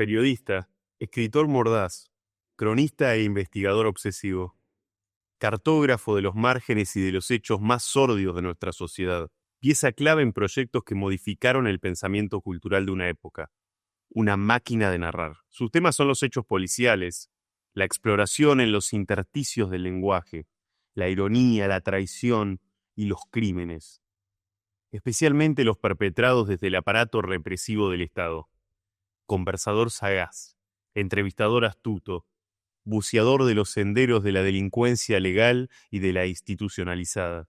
periodista, escritor mordaz, cronista e investigador obsesivo, cartógrafo de los márgenes y de los hechos más sórdidos de nuestra sociedad, pieza clave en proyectos que modificaron el pensamiento cultural de una época, una máquina de narrar. Sus temas son los hechos policiales, la exploración en los intersticios del lenguaje, la ironía, la traición y los crímenes, especialmente los perpetrados desde el aparato represivo del Estado. Conversador sagaz, entrevistador astuto, buceador de los senderos de la delincuencia legal y de la institucionalizada,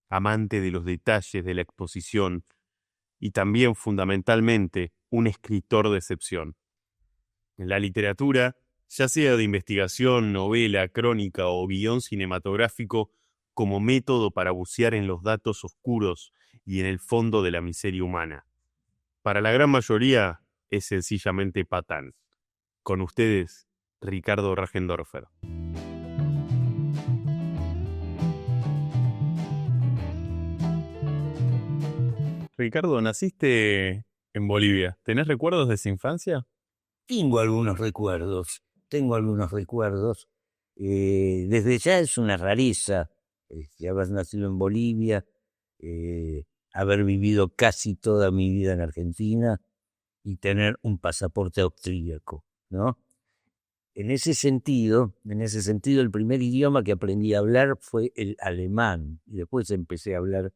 amante de los detalles de la exposición y también, fundamentalmente, un escritor de excepción. En la literatura, ya sea de investigación, novela, crónica o guión cinematográfico, como método para bucear en los datos oscuros y en el fondo de la miseria humana. Para la gran mayoría es sencillamente patán. Con ustedes, Ricardo Rajendorfer. Ricardo, naciste en Bolivia. ¿Tenés recuerdos de esa infancia? Tengo algunos recuerdos. Desde ya es una rareza haber nacido en Bolivia, haber vivido casi toda mi vida en Argentina y tener un pasaporte austríaco, ¿no? En ese sentido, el primer idioma que aprendí a hablar fue el alemán y después empecé a hablar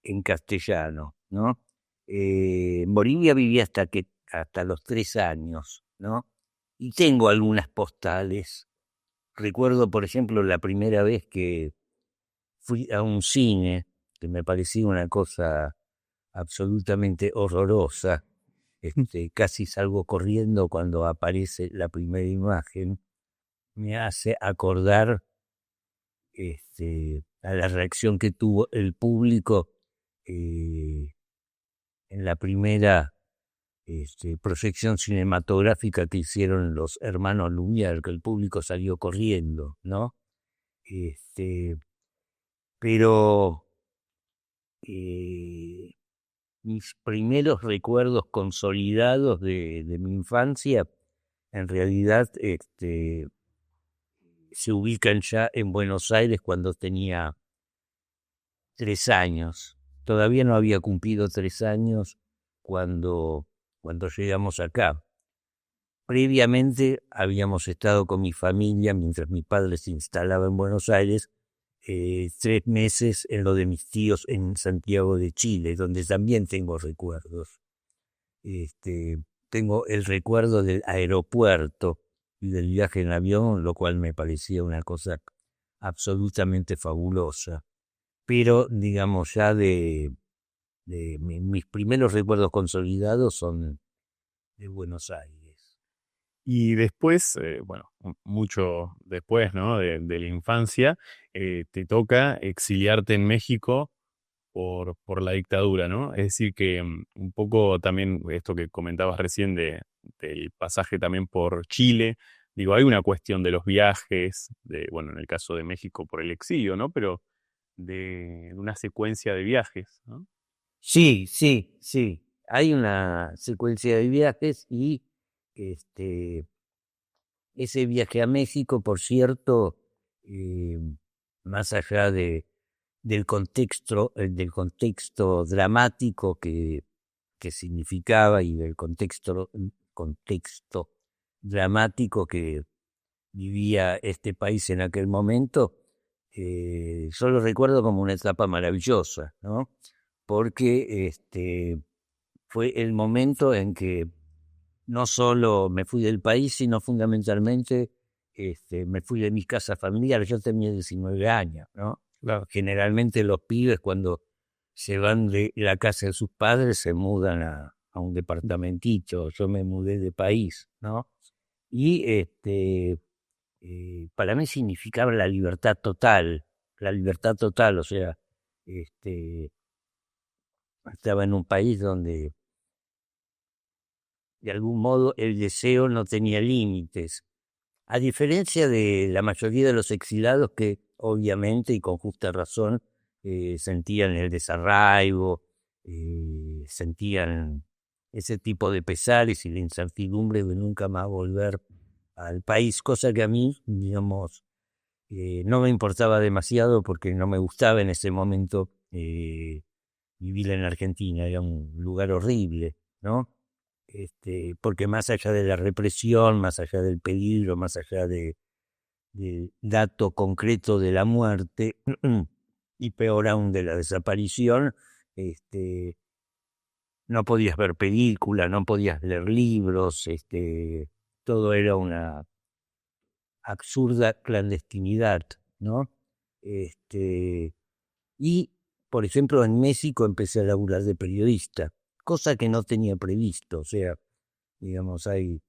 en castellano, ¿no? En Bolivia viví hasta los 3 años, ¿no? Y tengo algunas postales. Recuerdo, por ejemplo, la primera vez que fui a un cine, que me parecía una cosa absolutamente horrorosa. Casi salgo corriendo cuando aparece la primera imagen. Me hace acordar a la reacción que tuvo el público en la primera proyección cinematográfica que hicieron los hermanos Lumière, que el público salió corriendo, ¿no? Pero mis primeros recuerdos consolidados de mi infancia, en realidad, se ubican ya en Buenos Aires cuando tenía 3 años. Todavía no había cumplido 3 años cuando llegamos acá. Previamente habíamos estado con mi familia mientras mi padre se instalaba en Buenos Aires, 3 meses en lo de mis tíos en Santiago de Chile, donde también tengo recuerdos. Tengo el recuerdo del aeropuerto y del viaje en avión, lo cual me parecía una cosa absolutamente fabulosa. Pero, digamos, ya mis primeros recuerdos consolidados son de Buenos Aires. Y después, mucho después, ¿no? de la infancia, te toca exiliarte en México por la dictadura, ¿no? Es decir que un poco también esto que comentabas recién del pasaje también por Chile, digo, hay una cuestión de los viajes, en el caso de México por el exilio, ¿no? Pero de una secuencia de viajes, ¿no? Sí. Hay una secuencia de viajes y ese viaje a México, por cierto, más allá del contexto dramático que significaba y del contexto dramático que vivía este país en aquel momento, yo lo recuerdo como una etapa maravillosa, ¿no? Porque fue el momento en que no solo me fui del país, sino fundamentalmente me fui de mi casa familiar. Yo tenía 19 años, ¿no? Claro. Generalmente los pibes cuando se van de la casa de sus padres se mudan a un departamentito. Yo me mudé de país, ¿no? Y para mí significaba la libertad total, o sea, estaba en un país donde de algún modo el deseo no tenía límites, a diferencia de la mayoría de los exilados que obviamente y con justa razón sentían el desarraigo, sentían ese tipo de pesares y la incertidumbre de nunca más volver al país, cosa que a mí, digamos, no me importaba demasiado porque no me gustaba en ese momento vivir en Argentina, era un lugar horrible, ¿no? Porque más allá de la represión, más allá del peligro, más allá del dato concreto de la muerte, y peor aún de la desaparición, no podías ver películas, no podías leer libros, todo era una absurda clandestinidad, ¿no? Y, por ejemplo, en México empecé a laburar de periodista, cosa que no tenía previsto. O sea, digamos, hay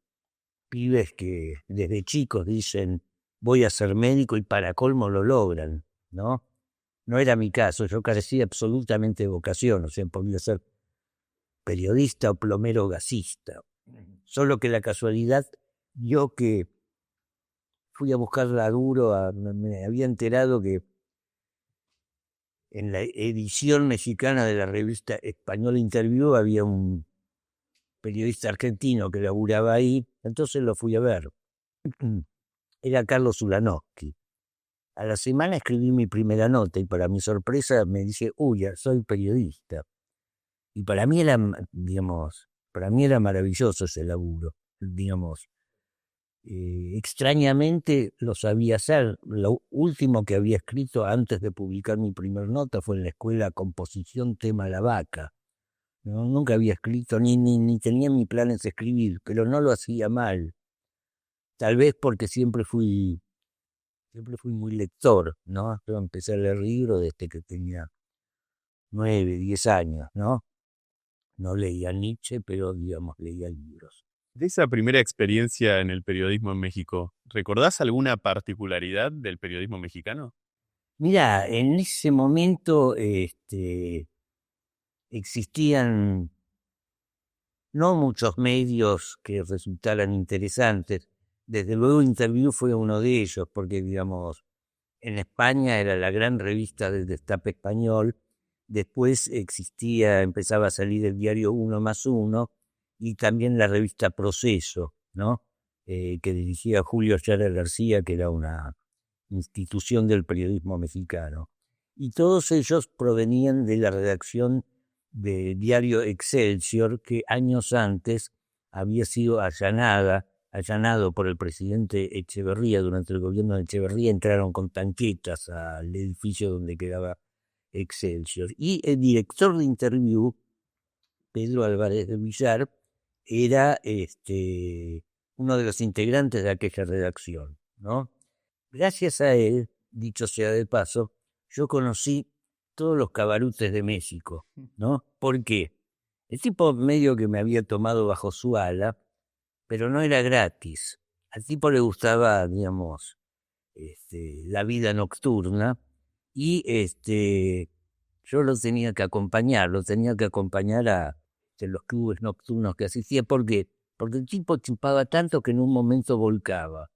pibes que desde chicos dicen voy a ser médico y para colmo lo logran, ¿no? No era mi caso, yo carecía absolutamente de vocación, o sea, podía ser periodista o plomero gasista. Solo que la casualidad, yo que fui a buscar laburo, me había enterado que en la edición mexicana de la revista Española Interview había un periodista argentino que laburaba ahí, entonces lo fui a ver. Era Carlos Ulanowski. A la semana escribí mi primera nota y para mi sorpresa me dice, uy, ya soy periodista. Y para mí era, digamos, para mí era maravilloso ese laburo, digamos. Extrañamente lo sabía hacer. Lo último que había escrito antes de publicar mi primer nota fue en la escuela Composición Tema La Vaca. ¿No? Nunca había escrito, ni tenía mi planes de escribir, pero no lo hacía mal. Tal vez porque siempre fui muy lector, ¿no? Yo empecé a leer libros desde que tenía 9, 10 años, ¿no? No leía Nietzsche, pero digamos, leía libros. De esa primera experiencia en el periodismo en México, ¿recordás alguna particularidad del periodismo mexicano? Mira, en ese momento existían no muchos medios que resultaran interesantes. Desde luego Interview fue uno de ellos, porque digamos, en España era la gran revista del destape español. Después empezaba a salir el diario Uno más Uno y también la revista Proceso, ¿no? Que dirigía Julio Chara García, que era una institución del periodismo mexicano. Y todos ellos provenían de la redacción del diario Excelsior, que años antes había sido allanado por el presidente Echeverría. Durante el gobierno de Echeverría entraron con tanquetas al edificio donde quedaba Excelsior. Y el director de Interview, Pedro Álvarez de Villar, era uno de los integrantes de aquella redacción, ¿no? Gracias a él, dicho sea de paso, yo conocí todos los cabarutes de México, ¿no? ¿Por qué? El tipo medio que me había tomado bajo su ala, pero no era gratis. Al tipo le gustaba, digamos, la vida nocturna y yo lo tenía que acompañar a los clubes nocturnos que asistía. ¿Por qué? Porque el tipo chupaba tanto que en un momento volcaba.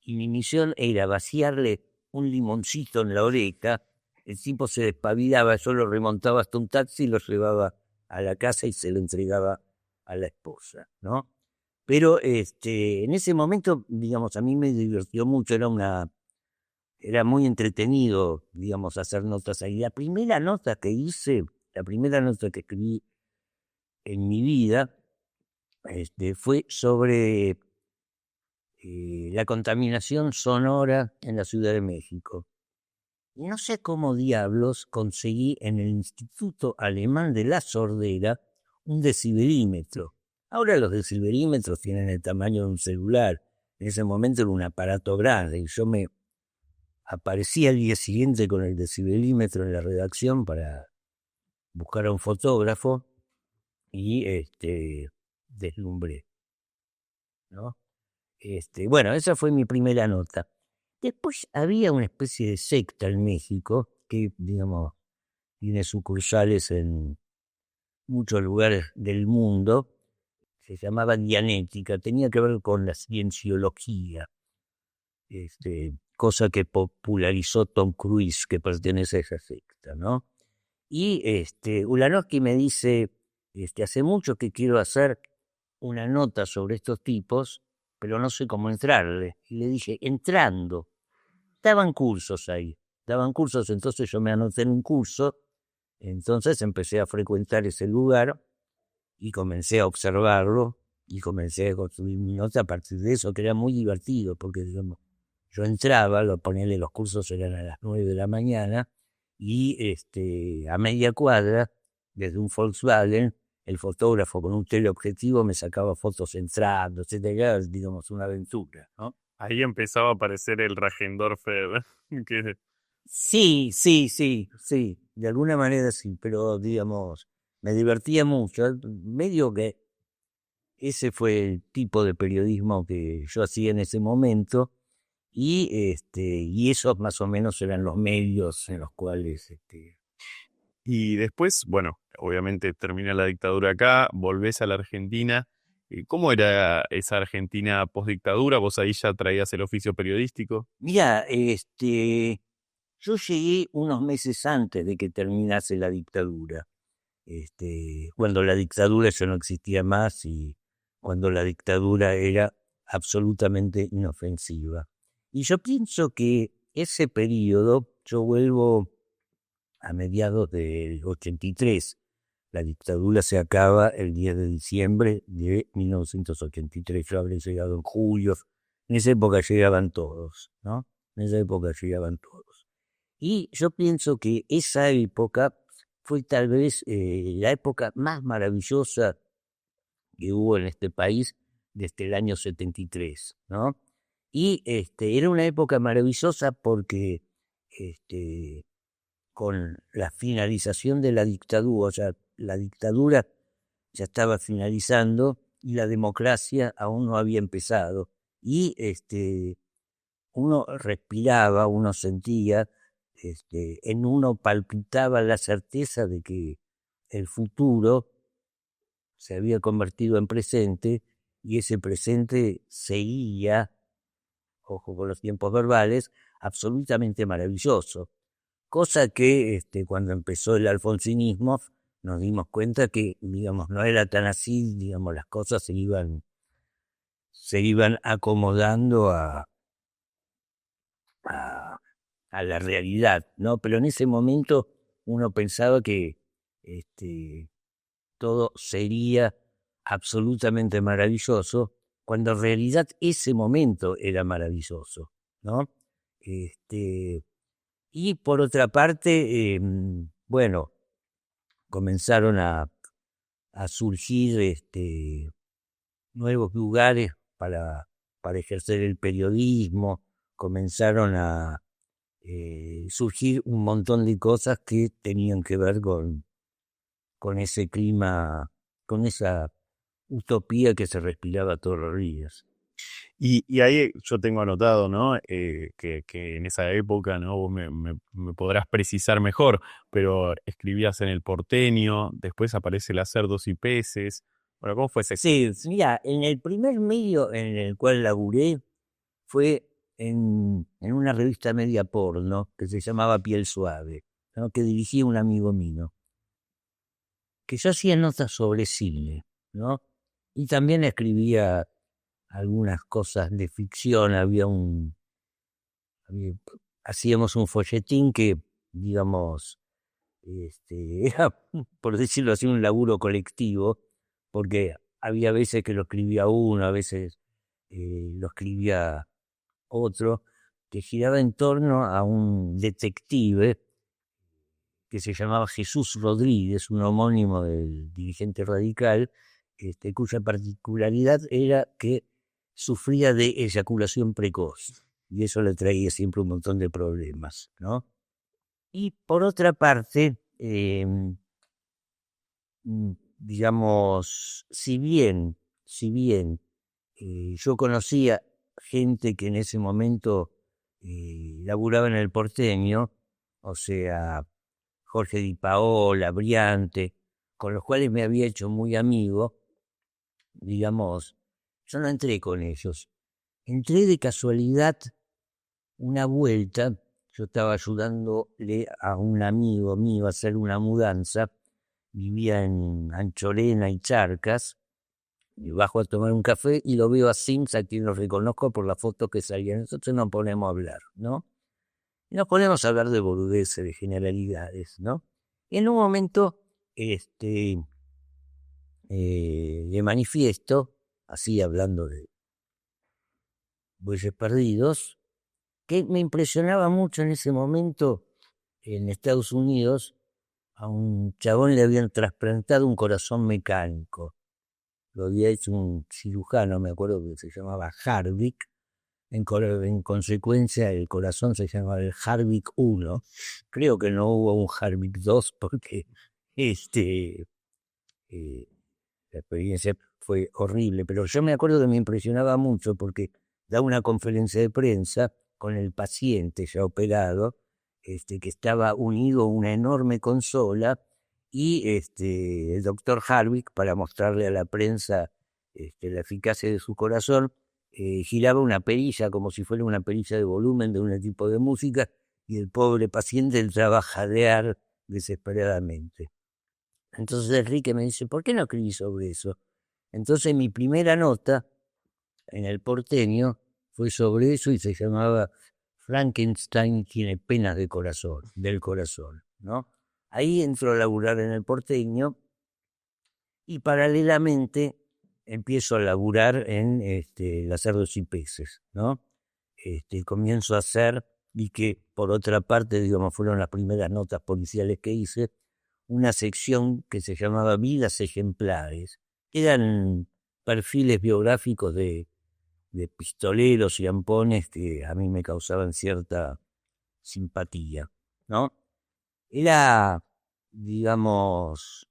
Y mi misión era vaciarle un limoncito en la oreja. El tipo se despabilaba, yo lo remontaba hasta un taxi y lo llevaba a la casa y se lo entregaba a la esposa, ¿no? Pero en ese momento, digamos, a mí me divirtió mucho, era muy entretenido, digamos, hacer notas ahí. La primera nota que escribí en mi vida, fue sobre la contaminación sonora en la Ciudad de México. Y no sé cómo diablos conseguí en el Instituto Alemán de la Sordera un decibelímetro. Ahora los decibelímetros tienen el tamaño de un celular. En ese momento era un aparato grande y yo me aparecí al día siguiente con el decibelímetro en la redacción para buscar a un fotógrafo y deslumbré, ¿no? Bueno, esa fue mi primera nota. Después había una especie de secta en México que, digamos, tiene sucursales en muchos lugares del mundo. Se llamaba Dianética, tenía que ver con la cienciología, cosa que popularizó Tom Cruise, que pertenece a esa secta, ¿no? Y Ulanowski me dice, hace mucho que quiero hacer una nota sobre estos tipos, pero no sé cómo entrarle. Y le dije, entrando. Daban cursos ahí, entonces yo me anoté en un curso, entonces empecé a frecuentar ese lugar y comencé a observarlo y comencé a construir mi nota a partir de eso, que era muy divertido, porque digamos, yo entraba, ponerle los cursos eran a las 9 de la mañana, y a media cuadra, desde un Volkswagen, el fotógrafo con un teleobjetivo me sacaba fotos entrando, etcétera, digamos, una aventura, ¿no? Ahí empezaba a aparecer el Rajendorfer, que Sí, sí, sí, sí, de alguna manera sí, pero digamos, me divertía mucho, medio que ese fue el tipo de periodismo que yo hacía en ese momento, y esos más o menos eran los medios en los cuales Y después, bueno, obviamente termina la dictadura acá, volvés a la Argentina. ¿Cómo era esa Argentina postdictadura? ¿Vos ahí ya traías el oficio periodístico? Mira, yo llegué unos meses antes de que terminase la dictadura, cuando la dictadura ya no existía más y cuando la dictadura era absolutamente inofensiva. Y yo pienso que ese periodo, yo vuelvo a mediados del 83, la dictadura se acaba el 10 de diciembre de 1983, yo habré llegado en julio, en esa época llegaban todos, ¿no? En esa época llegaban todos. Y yo pienso que esa época fue tal vez la época más maravillosa que hubo en este país desde el año 73, ¿no? Y era una época maravillosa porque con la finalización de la dictadura, o sea, la dictadura ya estaba finalizando y la democracia aún no había empezado. Y uno respiraba, uno sentía, en uno palpitaba la certeza de que el futuro se había convertido en presente y ese presente seguía, ojo con los tiempos verbales, absolutamente maravilloso. Cosa que cuando empezó el alfonsinismo nos dimos cuenta que, digamos, no era tan así, digamos, las cosas se iban acomodando a, a la realidad, ¿no? Pero en ese momento uno pensaba que todo sería absolutamente maravilloso, cuando en realidad ese momento era maravilloso, ¿no? Y por otra parte, bueno, comenzaron a surgir nuevos lugares para ejercer el periodismo, comenzaron a surgir un montón de cosas que tenían que ver con ese clima, con esa utopía que se respiraba todos los días. Y ahí yo tengo anotado, ¿no? Que en esa época, ¿no? Vos me podrás precisar mejor, pero escribías en El Porteño, después aparece el Cerdos y Peces. Bueno, ¿cómo fue ese? Sí, mira, en el primer medio en el cual laburé fue en una revista media porno que se llamaba Piel Suave, ¿no? Que dirigía un amigo mío, que yo hacía notas sobre cine, ¿no? Y también escribía algunas cosas de ficción, había- hacíamos un folletín que, digamos, era, por decirlo así, un laburo colectivo, porque había veces que lo escribía uno, a veces lo escribía otro, que giraba en torno a un detective que se llamaba Jesús Rodríguez, un homónimo del dirigente radical, cuya particularidad era que sufría de eyaculación precoz, y eso le traía siempre un montón de problemas, ¿no? Y por otra parte, digamos, si bien yo conocía gente que en ese momento laburaba en el Porteño, o sea, Jorge Di Paola, Briante, con los cuales me había hecho muy amigo, digamos, yo no entré con ellos. Entré de casualidad una vuelta, yo estaba ayudándole a un amigo mío a hacer una mudanza, vivía en Anchorena y Charcas, y bajo a tomar un café y lo veo a Sims, a quien lo reconozco por la foto que salía. Nosotros nos ponemos a hablar, ¿no? Y nos ponemos a hablar de boludeces, de generalidades, ¿no? Y en un momento, le manifiesto, así hablando de bueyes perdidos, que me impresionaba mucho en ese momento en Estados Unidos. A un chabón le habían trasplantado un corazón mecánico. Lo había hecho un cirujano, me acuerdo que se llamaba Harvick. En consecuencia, el corazón se llamaba el Harvick 1. Creo que no hubo un Harvick 2 porque la experiencia fue horrible. Pero yo me acuerdo que me impresionaba mucho porque da una conferencia de prensa con el paciente ya operado, que estaba unido a una enorme consola, y el doctor Harvick, para mostrarle a la prensa la eficacia de su corazón, giraba una perilla como si fuera una perilla de volumen de un tipo de música, y el pobre paciente entraba a jadear desesperadamente. Entonces Enrique me dice, ¿por qué no escribí sobre eso? Entonces mi primera nota en El Porteño fue sobre eso y se llamaba Frankenstein tiene penas del corazón, ¿no? Ahí entro a laburar en El Porteño y paralelamente empiezo a laburar en Las Cerdos y Peces, ¿no? Comienzo a hacer, y que por otra parte, digamos, fueron las primeras notas policiales que hice, una sección que se llamaba Vidas Ejemplares. Eran perfiles biográficos de pistoleros y ampones que a mí me causaban cierta simpatía, ¿no? Era, digamos,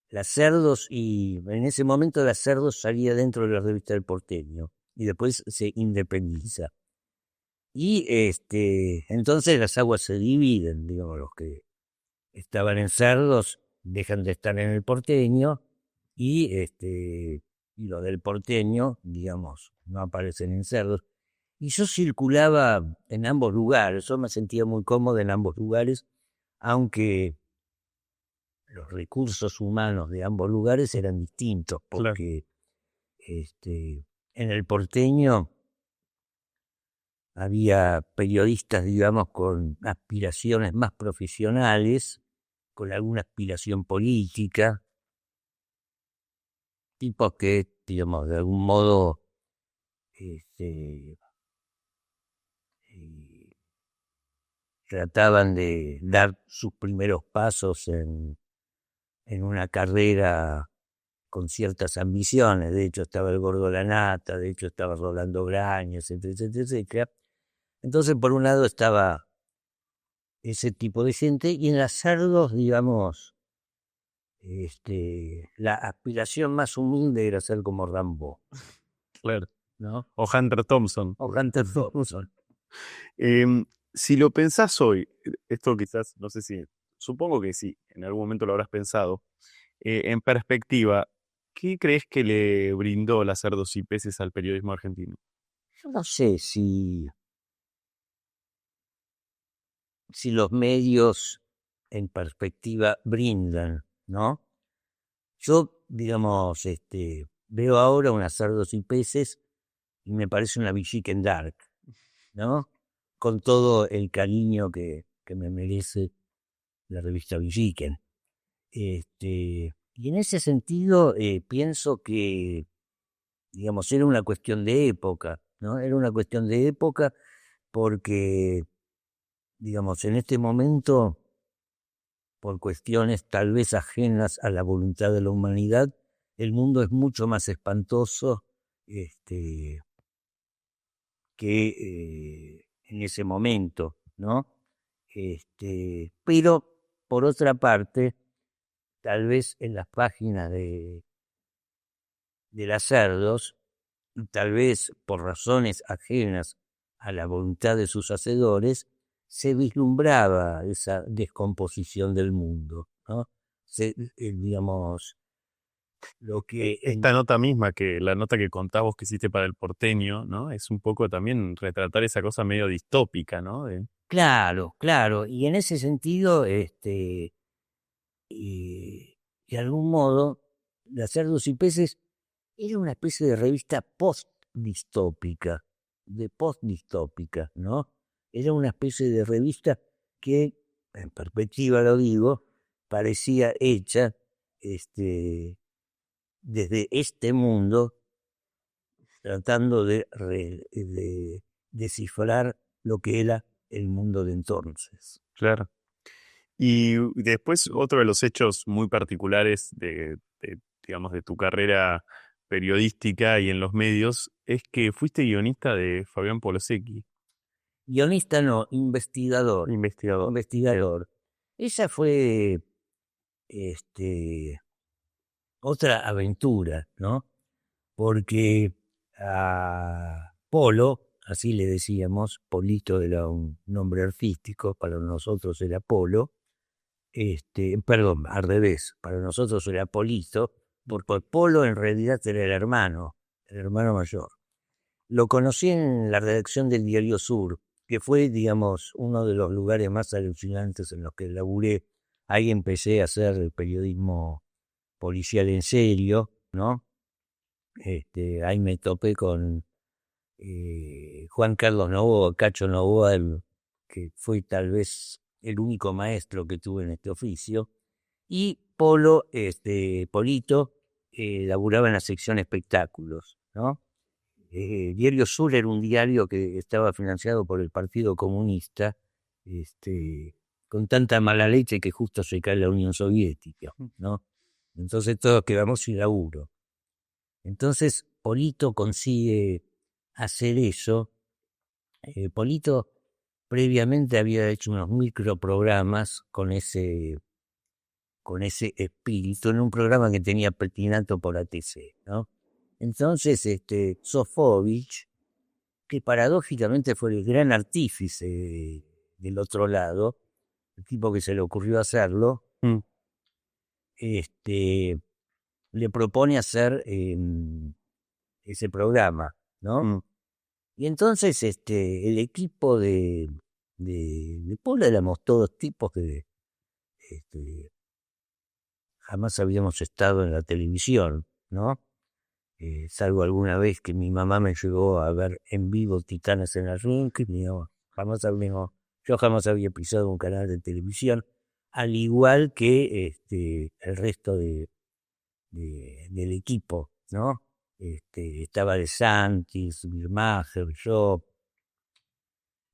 Las Cerdos, y en ese momento Las Cerdos salía dentro de la revista del Porteño y después se independiza. Y entonces las aguas se dividen, digamos, los que estaban en Cerdos dejan de estar en el Porteño, y los del Porteño, digamos, no aparecen en Cerdos. Y yo circulaba en ambos lugares, yo me sentía muy cómodo en ambos lugares, aunque los recursos humanos de ambos lugares eran distintos, porque en el Porteño había periodistas, digamos, con aspiraciones más profesionales, con alguna aspiración política, tipos que, digamos, de algún modo trataban de dar sus primeros pasos en una carrera con ciertas ambiciones. De hecho estaba el Gordo Lanata, de hecho estaba Rolando Brañas, etcétera, etcétera. Entonces, por un lado estaba ese tipo de gente, y en Las Cerdos, digamos, la aspiración más humilde era ser como Rambo. Claro. ¿No? O Hunter Thompson. O Hunter Thompson. Si lo pensás hoy, esto quizás, no sé si, supongo que sí, en algún momento lo habrás pensado, en perspectiva, ¿qué crees que le brindó Las Cerdos y Peces al periodismo argentino? Yo no sé si los medios en perspectiva brindan, ¿no? Yo, digamos, veo ahora unas Cerdos y Peces y me parece una Villiquen Dark, ¿no? Con todo el cariño que me merece la revista Villiquen. Y en ese sentido pienso que, digamos, era una cuestión de época, ¿no? Era una cuestión de época porque, digamos, en este momento, por cuestiones tal vez ajenas a la voluntad de la humanidad, el mundo es mucho más espantoso que en ese momento, ¿no? Pero, por otra parte, tal vez en las páginas de Las Cerdos, tal vez por razones ajenas a la voluntad de sus hacedores, se vislumbraba esa descomposición del mundo, ¿no? Digamos, lo que... Esta nota misma, que la nota que contás vos que hiciste para El Porteño, ¿no? Es un poco también retratar esa cosa medio distópica, ¿no? Claro, claro. Y en ese sentido, y de algún modo, La Cerdos y Peces era una especie de revista post-distópica, ¿no? Era una especie de revista que, en perspectiva lo digo, parecía hecha desde este mundo, tratando de descifrar lo que era el mundo de entonces. Claro. Y después otro de los hechos muy particulares digamos, de tu carrera periodística y en los medios es que fuiste guionista de Fabián Polosecchi. Guionista no, investigador. Investigador. Investigador. Esa fue otra aventura, ¿no? Porque a Polo, así le decíamos, Polito era un nombre artístico, para nosotros era Polo, perdón, al revés, para nosotros era Polito, porque Polo en realidad era el hermano mayor. Lo conocí en la redacción del Diario Sur, que fue, digamos, uno de los lugares más alucinantes en los que laburé. Ahí empecé a hacer periodismo policial en serio, ¿no? Ahí me topé con Juan Carlos Novoa, Cacho Novoa, que fue tal vez el único maestro que tuve en este oficio, y Polito, laburaba en la sección espectáculos, ¿no? Diario Sur era un diario que estaba financiado por el Partido Comunista, con tanta mala leche que justo se cae la Unión Soviética, ¿no? Entonces todos quedamos sin laburo. Entonces Polito consigue hacer eso. Polito previamente había hecho unos microprogramas con ese espíritu en un programa que tenía Petinato por ATC, ¿no? Entonces, Sofovich, que paradójicamente fue el gran artífice del otro lado, el tipo que se le ocurrió hacerlo, le propone hacer ese programa, ¿no? Y entonces el equipo de Puebla éramos todos tipos que jamás habíamos estado en la televisión, ¿no? Salvo alguna vez que mi mamá me llegó a ver en vivo Titanes en la Ring, yo jamás había pisado un canal de televisión, al igual que el resto del equipo, ¿no? Estaba De Santis, Birmacher, yo,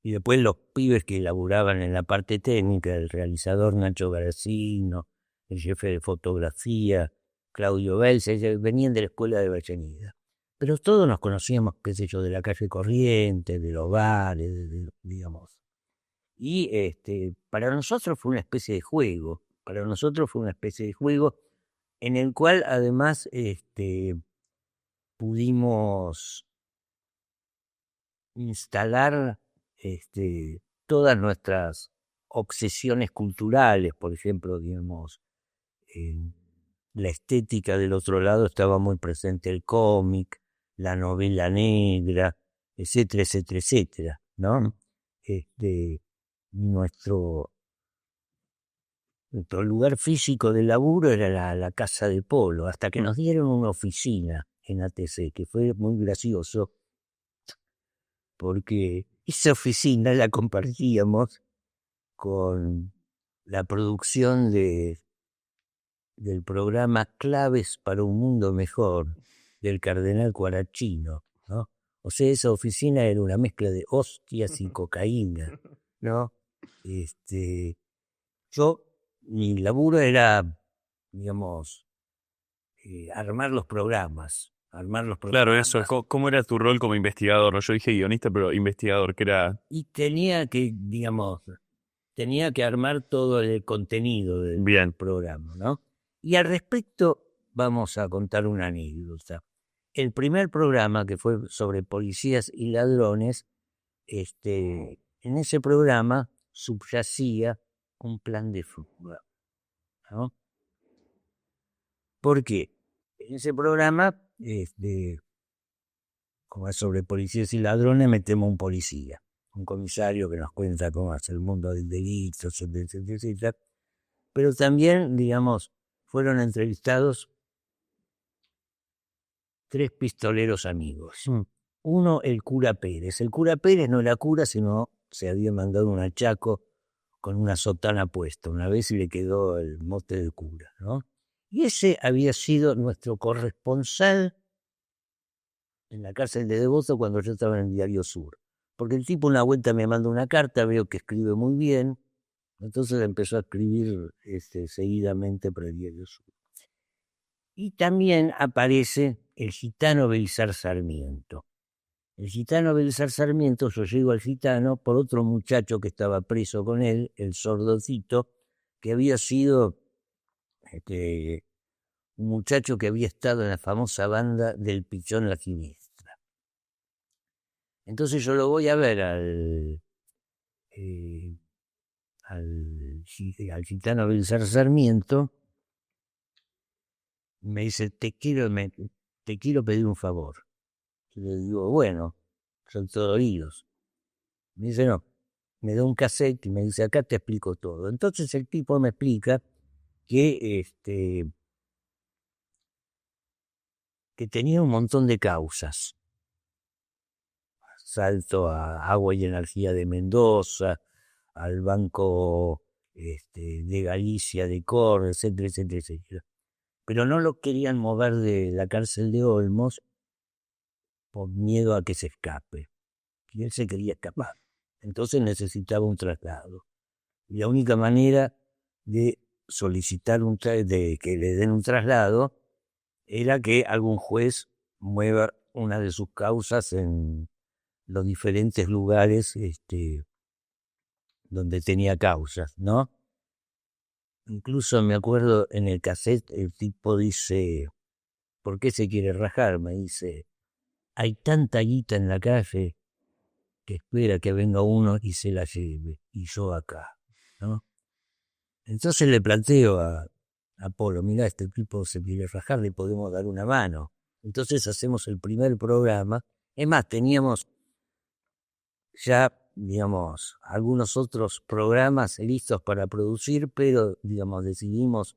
y después los pibes que laburaban en la parte técnica, el realizador Nacho Garacino, el jefe de fotografía, Claudio Belz, venían de la escuela de Avellaneda. Pero todos nos conocíamos, qué sé yo, de la calle Corrientes, de los bares, digamos. Y para nosotros fue una especie de juego, en el cual además pudimos instalar todas nuestras obsesiones culturales, por ejemplo, digamos, en la estética del otro lado estaba muy presente el cómic, la novela negra, etcétera, etcétera, etcétera, ¿no? Nuestro lugar físico de laburo era la casa de Polo, hasta que nos dieron una oficina en ATC, que fue muy gracioso, porque esa oficina la compartíamos con la producción del programa Claves para un Mundo Mejor, del Cardenal Cuarachino, ¿no? O sea, esa oficina era una mezcla de hostias y cocaína, ¿no? Mi laburo era, digamos, armar los programas. Claro, eso. ¿Cómo era tu rol como investigador? Yo dije guionista, pero investigador, que era... Y tenía que, digamos, armar todo el contenido del programa, ¿no? Y al respecto vamos a contar una anécdota. El primer programa, que fue sobre policías y ladrones, en ese programa subyacía un plan de fuga, ¿no? ¿Por qué? En ese programa, como es sobre policías y ladrones, metemos un policía, un comisario que nos cuenta cómo hace el mundo del delito, etcétera, etcétera. pero también, digamos, fueron entrevistados 3 pistoleros amigos. Uno, el cura Pérez. El cura Pérez no era cura, sino se había mandado un achaco con una sotana puesta una vez y le quedó el mote de cura, ¿no? Y ese había sido nuestro corresponsal en la cárcel de Devoto cuando yo estaba en el Diario Sur. Porque el tipo una vuelta me manda una carta, veo que escribe muy bien, entonces empezó a escribir seguidamente para el Diario Sur. Y también aparece el gitano Belizar Sarmiento. El gitano Belizar Sarmiento, yo llego al gitano por otro muchacho que estaba preso con él, el sordocito, que había sido un muchacho que había estado en la famosa banda del Pichón La Siniestra. Entonces yo lo voy a ver al gitano Belizar Sarmiento, y me dice, te quiero pedir un favor. Y le digo, bueno, son todos oídos. Me dice, no, me da un cassette y me dice, acá te explico todo. Entonces el tipo me explica que, que tenía un montón de causas. Salto a Agua y Energía de Mendoza, al Banco de Galicia, de Córdoba, etcétera, etcétera, etcétera. Pero no lo querían mover de la cárcel de Olmos por miedo a que se escape. Y él se quería escapar. Entonces necesitaba un traslado. Y la única manera de solicitar de que le den un traslado era que algún juez mueva una de sus causas en los diferentes lugares donde tenía causas, ¿no? Incluso me acuerdo en el cassette el tipo dice, ¿por qué se quiere rajar? Me dice, hay tanta guita en la calle que espera que venga uno y se la lleve, y yo acá, ¿no? Entonces le planteo a Polo, mira, este tipo se quiere rajar, le podemos dar una mano. Entonces hacemos el primer programa. Es más, teníamos ya, digamos, algunos otros programas listos para producir, pero, digamos, decidimos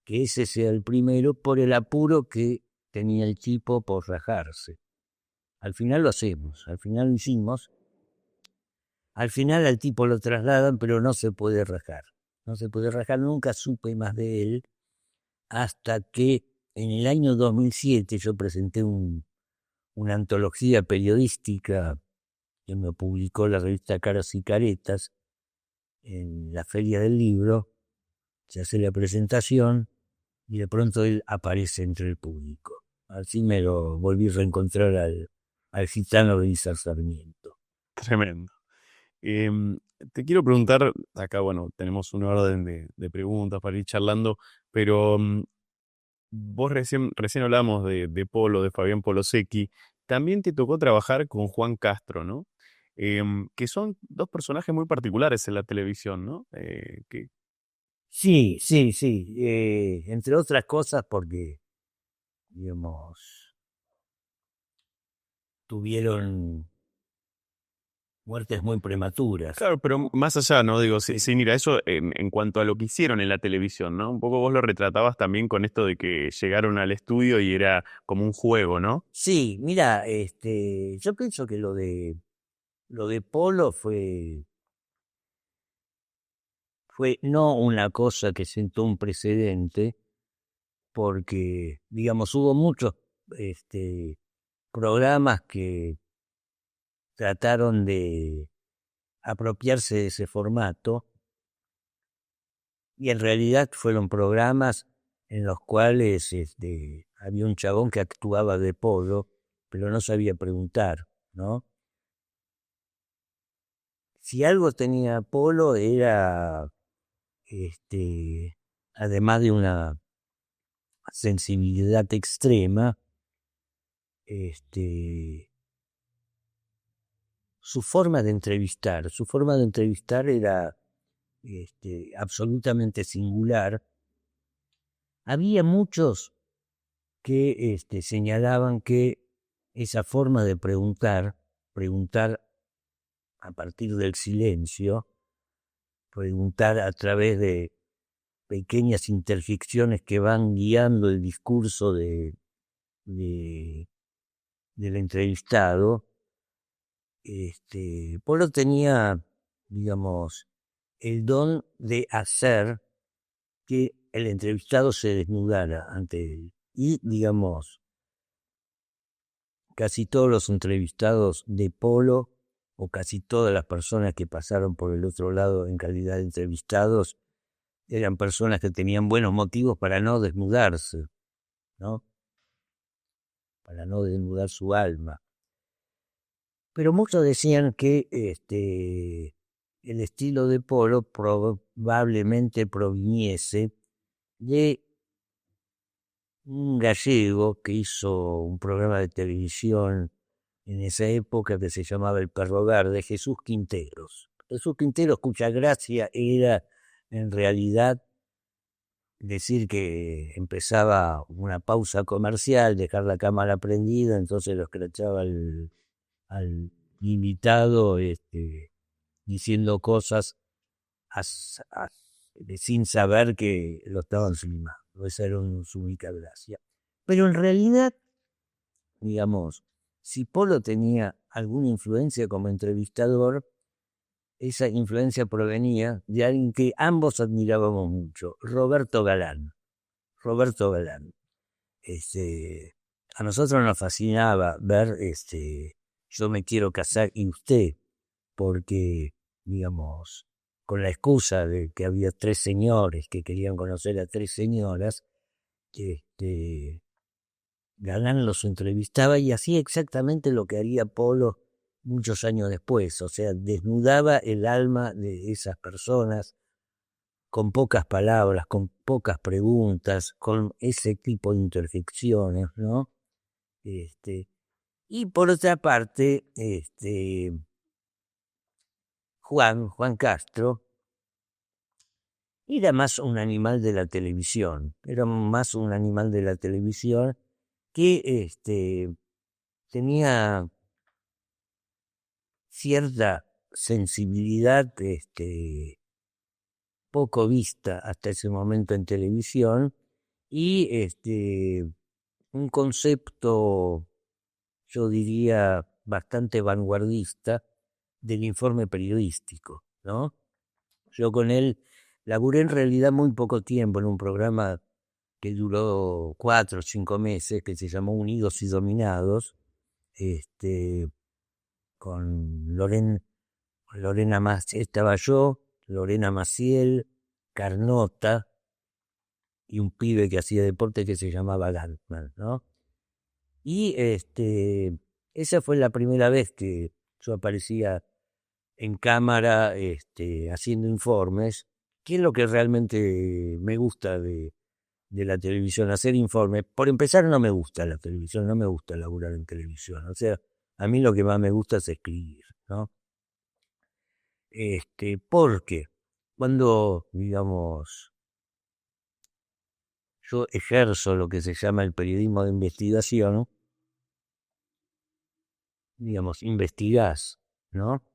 que ese sea el primero por el apuro que tenía el tipo por rajarse. Al final lo hacemos, al final lo hicimos. Al final al tipo lo trasladan, pero no se puede rajar. No se puede rajar, nunca supe más de él, hasta que en el año 2007 yo presenté una antología periodística que me publicó la revista Caras y Caretas en la Feria del Libro. Se hace la presentación y de pronto él aparece entre el público. Así me lo volví a reencontrar al gitano Belizar Sarmiento. Tremendo. Te quiero preguntar, acá bueno, tenemos un orden de preguntas para ir charlando, pero vos recién hablamos de Polo, de Fabián Polosecchi, también te tocó trabajar con Juan Castro, ¿no? Que son dos personajes muy particulares en la televisión, ¿no? Sí, sí, sí. Entre otras cosas porque, digamos, tuvieron muertes muy prematuras. Claro, pero más allá, ¿no? Digo, Sí. sin ir a eso, en cuanto a lo que hicieron en la televisión, ¿no? Un poco vos lo retratabas también con esto de que llegaron al estudio y era como un juego, ¿no? Sí, mira, yo pienso que lo de Polo fue no una cosa que sentó un precedente, porque, digamos, hubo muchos programas que trataron de apropiarse de ese formato, y en realidad fueron programas en los cuales había un chabón que actuaba de Polo, pero no sabía preguntar, ¿no? Si algo tenía Polo era, además de una sensibilidad extrema, su forma de entrevistar era absolutamente singular. Había muchos que señalaban que esa forma de preguntar a partir del silencio, preguntar a través de pequeñas interjecciones que van guiando el discurso del entrevistado, Polo tenía, digamos, el don de hacer que el entrevistado se desnudara ante él. Y, digamos, casi todos los entrevistados de Polo, o casi todas las personas que pasaron por el otro lado en calidad de entrevistados, eran personas que tenían buenos motivos para no desnudarse, ¿no? Para no desnudar su alma. Pero muchos decían que el estilo de Polo probablemente proviniese de un gallego que hizo un programa de televisión en esa época que se llamaba El Perro Verde, Jesús Quinteros. Jesús Quinteros, cuya gracia era en realidad decir que empezaba una pausa comercial, dejar la cámara prendida, entonces lo escrachaba al invitado diciendo cosas sin saber que lo estaban filmando. Esa era su única gracia. Pero en realidad, digamos, si Polo tenía alguna influencia como entrevistador, esa influencia provenía de alguien que ambos admirábamos mucho, Roberto Galán. Roberto Galán. A nosotros nos fascinaba ver Yo me quiero casar y usted, porque, digamos, con la excusa de que había 3 señores que querían conocer a 3 señoras, Galán los entrevistaba y hacía exactamente lo que haría Polo muchos años después, o sea, desnudaba el alma de esas personas con pocas palabras, con pocas preguntas, con ese tipo de interjecciones, ¿no? Y por otra parte, Juan Castro era más un animal de la televisión, que tenía cierta sensibilidad poco vista hasta ese momento en televisión y un concepto, yo diría, bastante vanguardista del informe periodístico, ¿no? Yo con él laburé en realidad muy poco tiempo en un programa que duró 4 o 5 meses, que se llamó Unidos y Dominados, con Lorena Maciel, estaba yo, Lorena Maciel, Carnota y un pibe que hacía deporte que se llamaba Gantman, ¿no? Y esa fue la primera vez que yo aparecía en cámara haciendo informes, que es lo que realmente me gusta de la televisión, hacer informes. Por empezar, no me gusta la televisión, no me gusta laburar en televisión. O sea, a mí lo que más me gusta es escribir, ¿no? Porque cuando, digamos, yo ejerzo lo que se llama el periodismo de investigación, digamos, investigás, ¿no?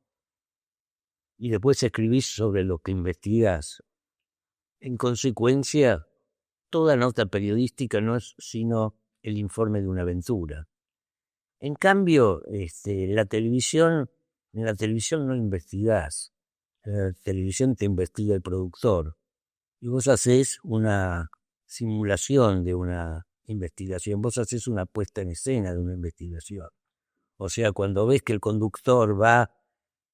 Y después escribís sobre lo que investigás. En consecuencia, toda nota periodística no es sino el informe de una aventura. En cambio, en la televisión no investigás. En la televisión te investiga el productor. Y vos haces una simulación de una investigación. Vos haces una puesta en escena de una investigación. O sea, cuando ves que el conductor va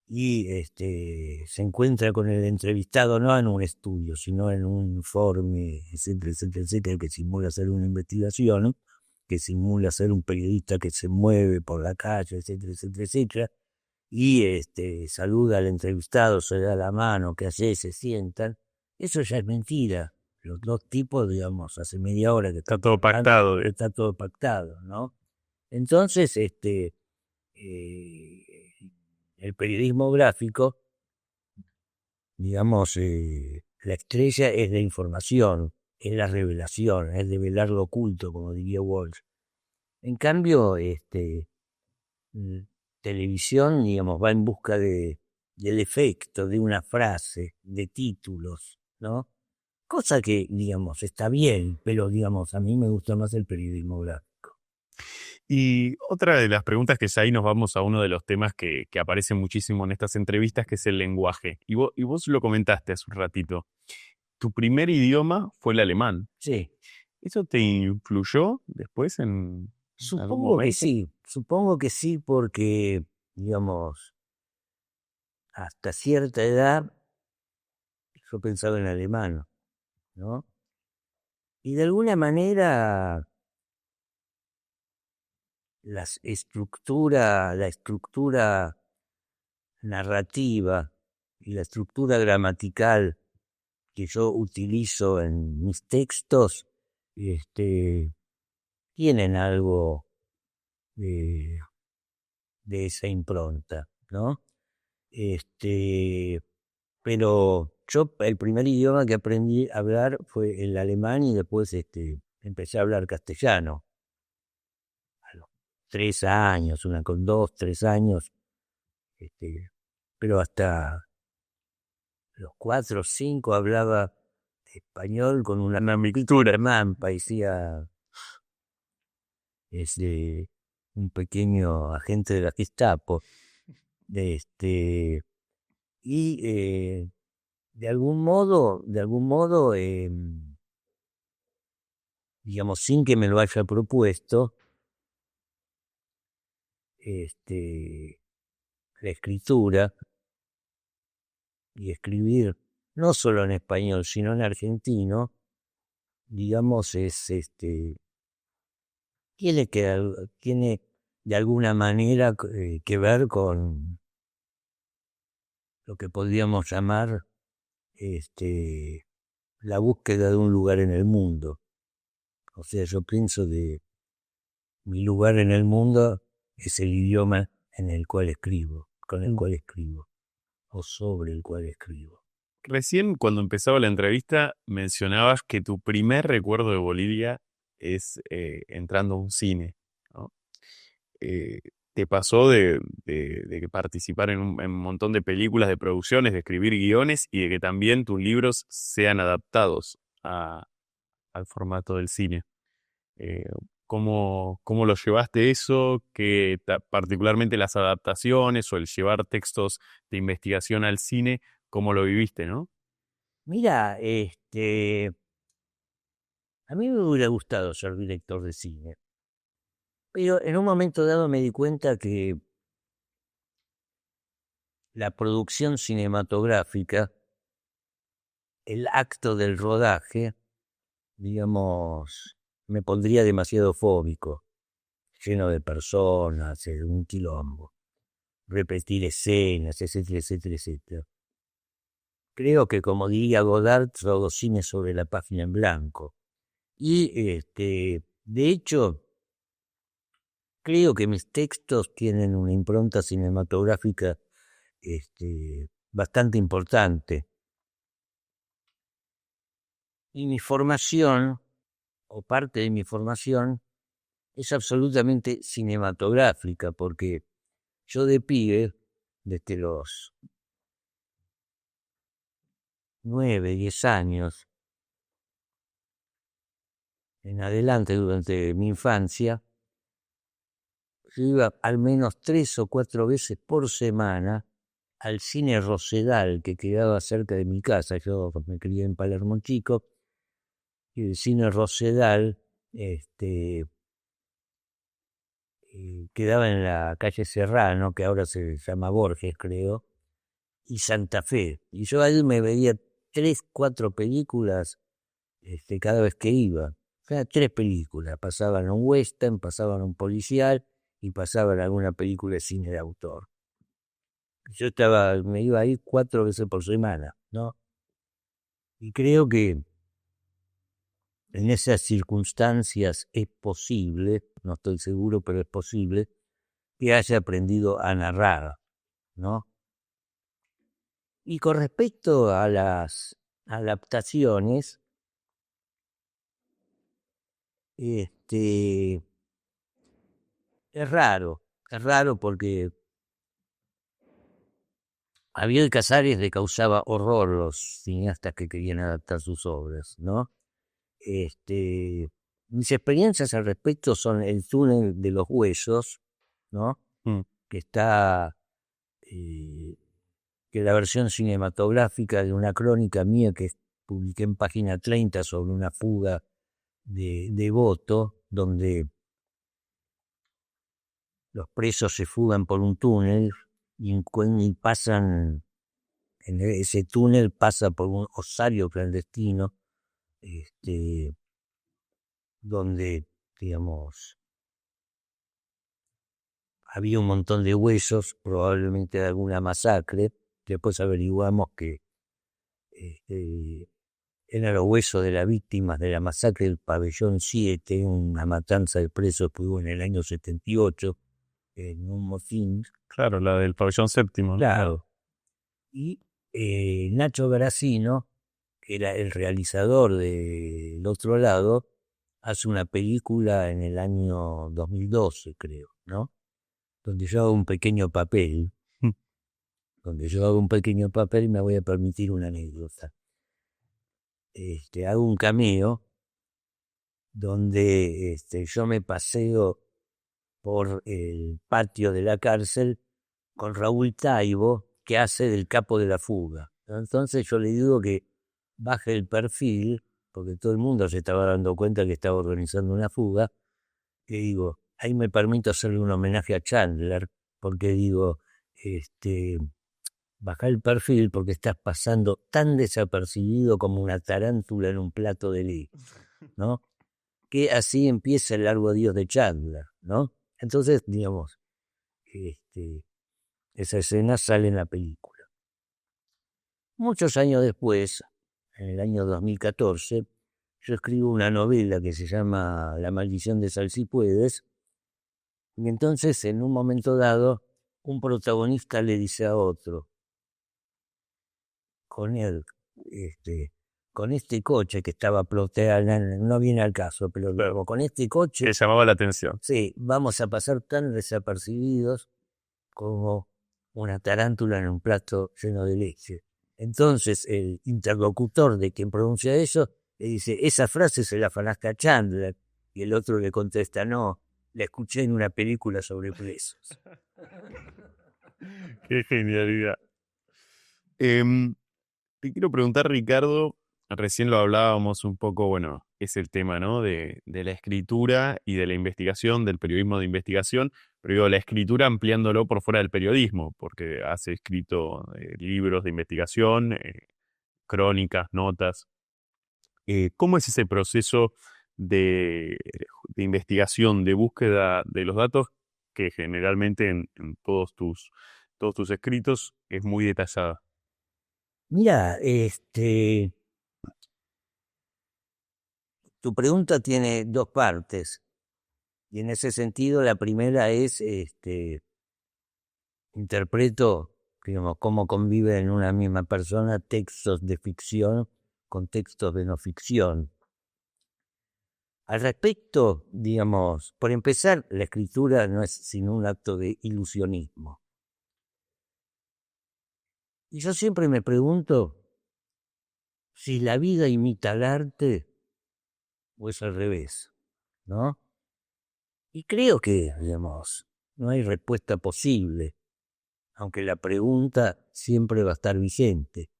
y se encuentra con el entrevistado no en un estudio, sino en un informe, etcétera, etcétera, etcétera, que simula ser una investigación, que simula ser un periodista que se mueve por la calle, etcétera, etcétera, etcétera, y saluda al entrevistado, se da la mano, que hace, se sientan, eso ya es mentira. Los 2 tipos, digamos, hace media hora que está todo pactado. Está todo pactado, ¿no? Entonces, el periodismo gráfico, digamos, la estrella es la información, es la revelación, es develar lo oculto, como diría Walsh. En cambio, televisión, digamos, va en busca del efecto, de una frase, de títulos, ¿no? cosa que, digamos, está bien, pero, digamos, a mí me gusta más el periodismo gráfico. Y otra de las preguntas que ya ahí nos vamos a uno de los temas que aparece muchísimo en estas entrevistas, que es el lenguaje. Y vos lo comentaste hace un ratito. Tu primer idioma fue el alemán. Sí, ¿Eso te influyó después en algún momento? supongo que sí, porque, digamos, hasta cierta edad yo pensaba en alemán, ¿no? Y de alguna manera la estructura narrativa y la estructura gramatical que yo utilizo en mis textos, este, tienen algo de, de esa impronta, ¿no? Este, pero yo el primer idioma que aprendí a hablar fue el alemán y después empecé a hablar castellano. A los 3 años, una con 2, 3 años, este, pero hasta los 4 o 5 hablaba español con una mixtura alemán, parecía un pequeño agente de la Gestapo. Este, y de algún modo, digamos, sin que me lo haya propuesto, la escritura y escribir, no solo en español, sino en argentino, digamos, tiene de alguna manera que ver con lo que podríamos llamar la búsqueda de un lugar en el mundo. O sea, yo pienso que mi lugar en el mundo es el idioma en el cual escribo, con el cual escribo, o sobre el cual escribo. Recién cuando empezaba la entrevista mencionabas que tu primer recuerdo de Bolivia es entrando a un cine, ¿no? Eh, ¿Te pasó de participar en un montón de películas, de producciones, de escribir guiones y de que también tus libros sean adaptados al formato del cine? Eh, ¿cómo lo llevaste eso? Particularmente las adaptaciones o el llevar textos de investigación al cine, ¿cómo lo viviste, no? Mira, a mí me hubiera gustado ser director de cine, pero en un momento dado me di cuenta que la producción cinematográfica, el acto del rodaje, digamos, me pondría demasiado fóbico, lleno de personas, un quilombo, repetir escenas, etcétera, etcétera, etcétera. Creo que, como diría Godard, todo cine sobre la página en blanco. Y, de hecho, creo que mis textos tienen una impronta cinematográfica, bastante importante. Y mi formación, o parte de mi formación, es absolutamente cinematográfica, porque yo de pibe, desde los 9, 10 años en adelante, durante mi infancia, yo iba al menos 3 o 4 veces por semana al cine Rosedal, que quedaba cerca de mi casa. Yo me crié en Palermo Chico, y el cine Rosedal quedaba en la calle Serrano, que ahora se llama Borges, creo, y Santa Fe. Y yo ahí me veía 3, 4 películas cada vez que iba. O sea, 3 películas. Pasaban un western, pasaban un policial y pasaban alguna película de cine de autor. Me iba ahí 4 veces por semana, ¿no? Y creo que en esas circunstancias es posible, no estoy seguro, pero es posible, que haya aprendido a narrar, ¿no? Y con respecto a las adaptaciones, este, es raro porque A Bioy Casares le causaba horror los cineastas que querían adaptar sus obras, ¿no? Mis experiencias al respecto son El túnel de los huesos, ¿no? Mm. Que está, eh, que la versión cinematográfica de una crónica mía que publiqué en página 30 sobre una fuga de voto, donde los presos se fugan por un túnel y pasan, en ese túnel pasa por un osario clandestino, donde, digamos, había un montón de huesos, probablemente de alguna masacre. Después averiguamos que eran los huesos de las víctimas de la masacre del Pabellón 7, una matanza de presos que hubo en el año 78, en un motín. Claro, la del pabellón séptimo, ¿no? Claro. Y Nacho Gracino, que era el realizador de El Otro Lado, hace una película en el año 2012, creo, ¿no? Donde yo hago un pequeño papel. Mm. Donde yo hago un pequeño papel y me voy a permitir una anécdota. Hago un cameo donde yo me paseo por el patio de la cárcel con Raúl Taibo, que hace del capo de la fuga. Entonces yo le digo que baje el perfil, porque todo el mundo se estaba dando cuenta que estaba organizando una fuga, y digo, ahí me permito hacerle un homenaje a Chandler, porque digo, baja el perfil porque estás pasando tan desapercibido como una tarántula en un plato de leche, ¿no? Que así empieza el largo adiós de Chandler, ¿no? Entonces, digamos, esa escena sale en la película. Muchos años después, en el año 2014, yo escribo una novela que se llama La maldición de Sal si puedes, y entonces en un momento dado, un protagonista le dice a otro, con él, con este coche que estaba ploteando, no viene al caso, pero luego con este coche, Que llamaba la atención. sí, vamos a pasar tan desapercibidos como una tarántula en un plato lleno de leche. Entonces el interlocutor de quien pronuncia eso le dice, esa frase se la afanaste a Chandler, y el otro le contesta, no, la escuché en una película sobre presos. Qué genialidad. Te quiero preguntar, Ricardo, recién lo hablábamos un poco, bueno, es el tema, ¿no? De la escritura y de la investigación, del periodismo de investigación, pero digo, la escritura ampliándolo por fuera del periodismo, porque has escrito libros de investigación, crónicas, notas. ¿Cómo es ese proceso de investigación, de búsqueda de los datos, que generalmente en todos tus escritos es muy detallada? Mira, tu pregunta tiene dos partes. Y en ese sentido, la primera es, interpreto, digamos, cómo conviven en una misma persona textos de ficción con textos de no ficción. Al respecto, digamos, por empezar, la escritura no es sino un acto de ilusionismo. Y yo siempre me pregunto si la vida imita al arte o es al revés, ¿no? Y creo que, digamos, no hay respuesta posible, aunque la pregunta siempre va a estar vigente,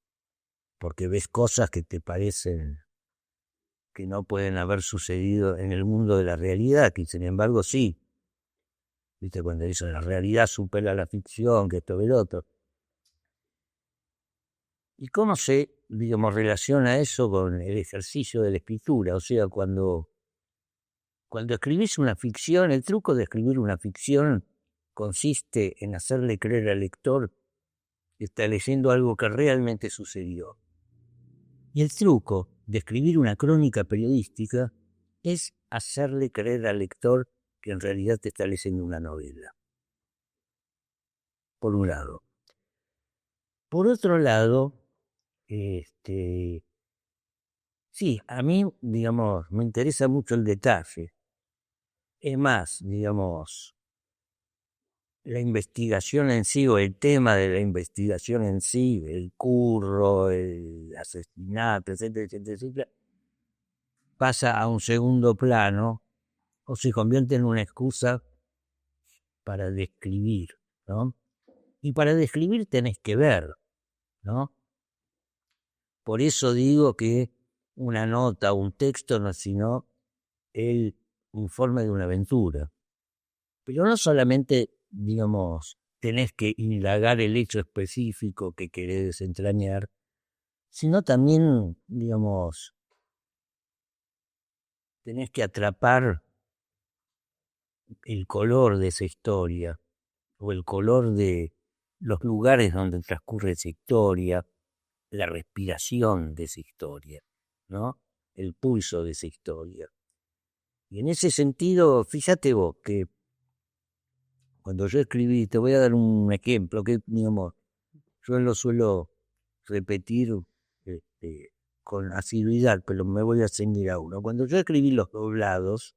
porque ves cosas que te parecen que no pueden haber sucedido en el mundo de la realidad, que sin embargo sí. ¿Viste? Cuando dice la realidad supera la ficción, que esto que el otro. ¿Y cómo se, digamos, relaciona eso con el ejercicio de la escritura? O sea, cuando escribís una ficción, el truco de escribir una ficción consiste en hacerle creer al lector que está leyendo algo que realmente sucedió. Y el truco de escribir una crónica periodística es hacerle creer al lector que en realidad te está leyendo una novela. Por un lado. Por otro lado, sí, a mí, digamos, me interesa mucho el detalle. Es más, digamos, la investigación en sí, o el tema de la investigación en sí, el curro, el asesinato, etcétera, etcétera, etcétera, pasa a un segundo plano o se convierte en una excusa para describir, ¿no? Y para describir tenés que ver, ¿no? Por eso digo que una nota, un texto no es sino el informe de una aventura. Pero no solamente, digamos, tenés que indagar el hecho específico que querés desentrañar, sino también, digamos, tenés que atrapar el color de esa historia, o el color de los lugares donde transcurre esa historia, la respiración de esa historia, ¿no? El pulso de esa historia. Y en ese sentido, fíjate vos que cuando yo escribí, te voy a dar un ejemplo que, digamos, yo lo suelo repetir con asiduidad, pero me voy a ceñir a uno. Cuando yo escribí Los Doblados,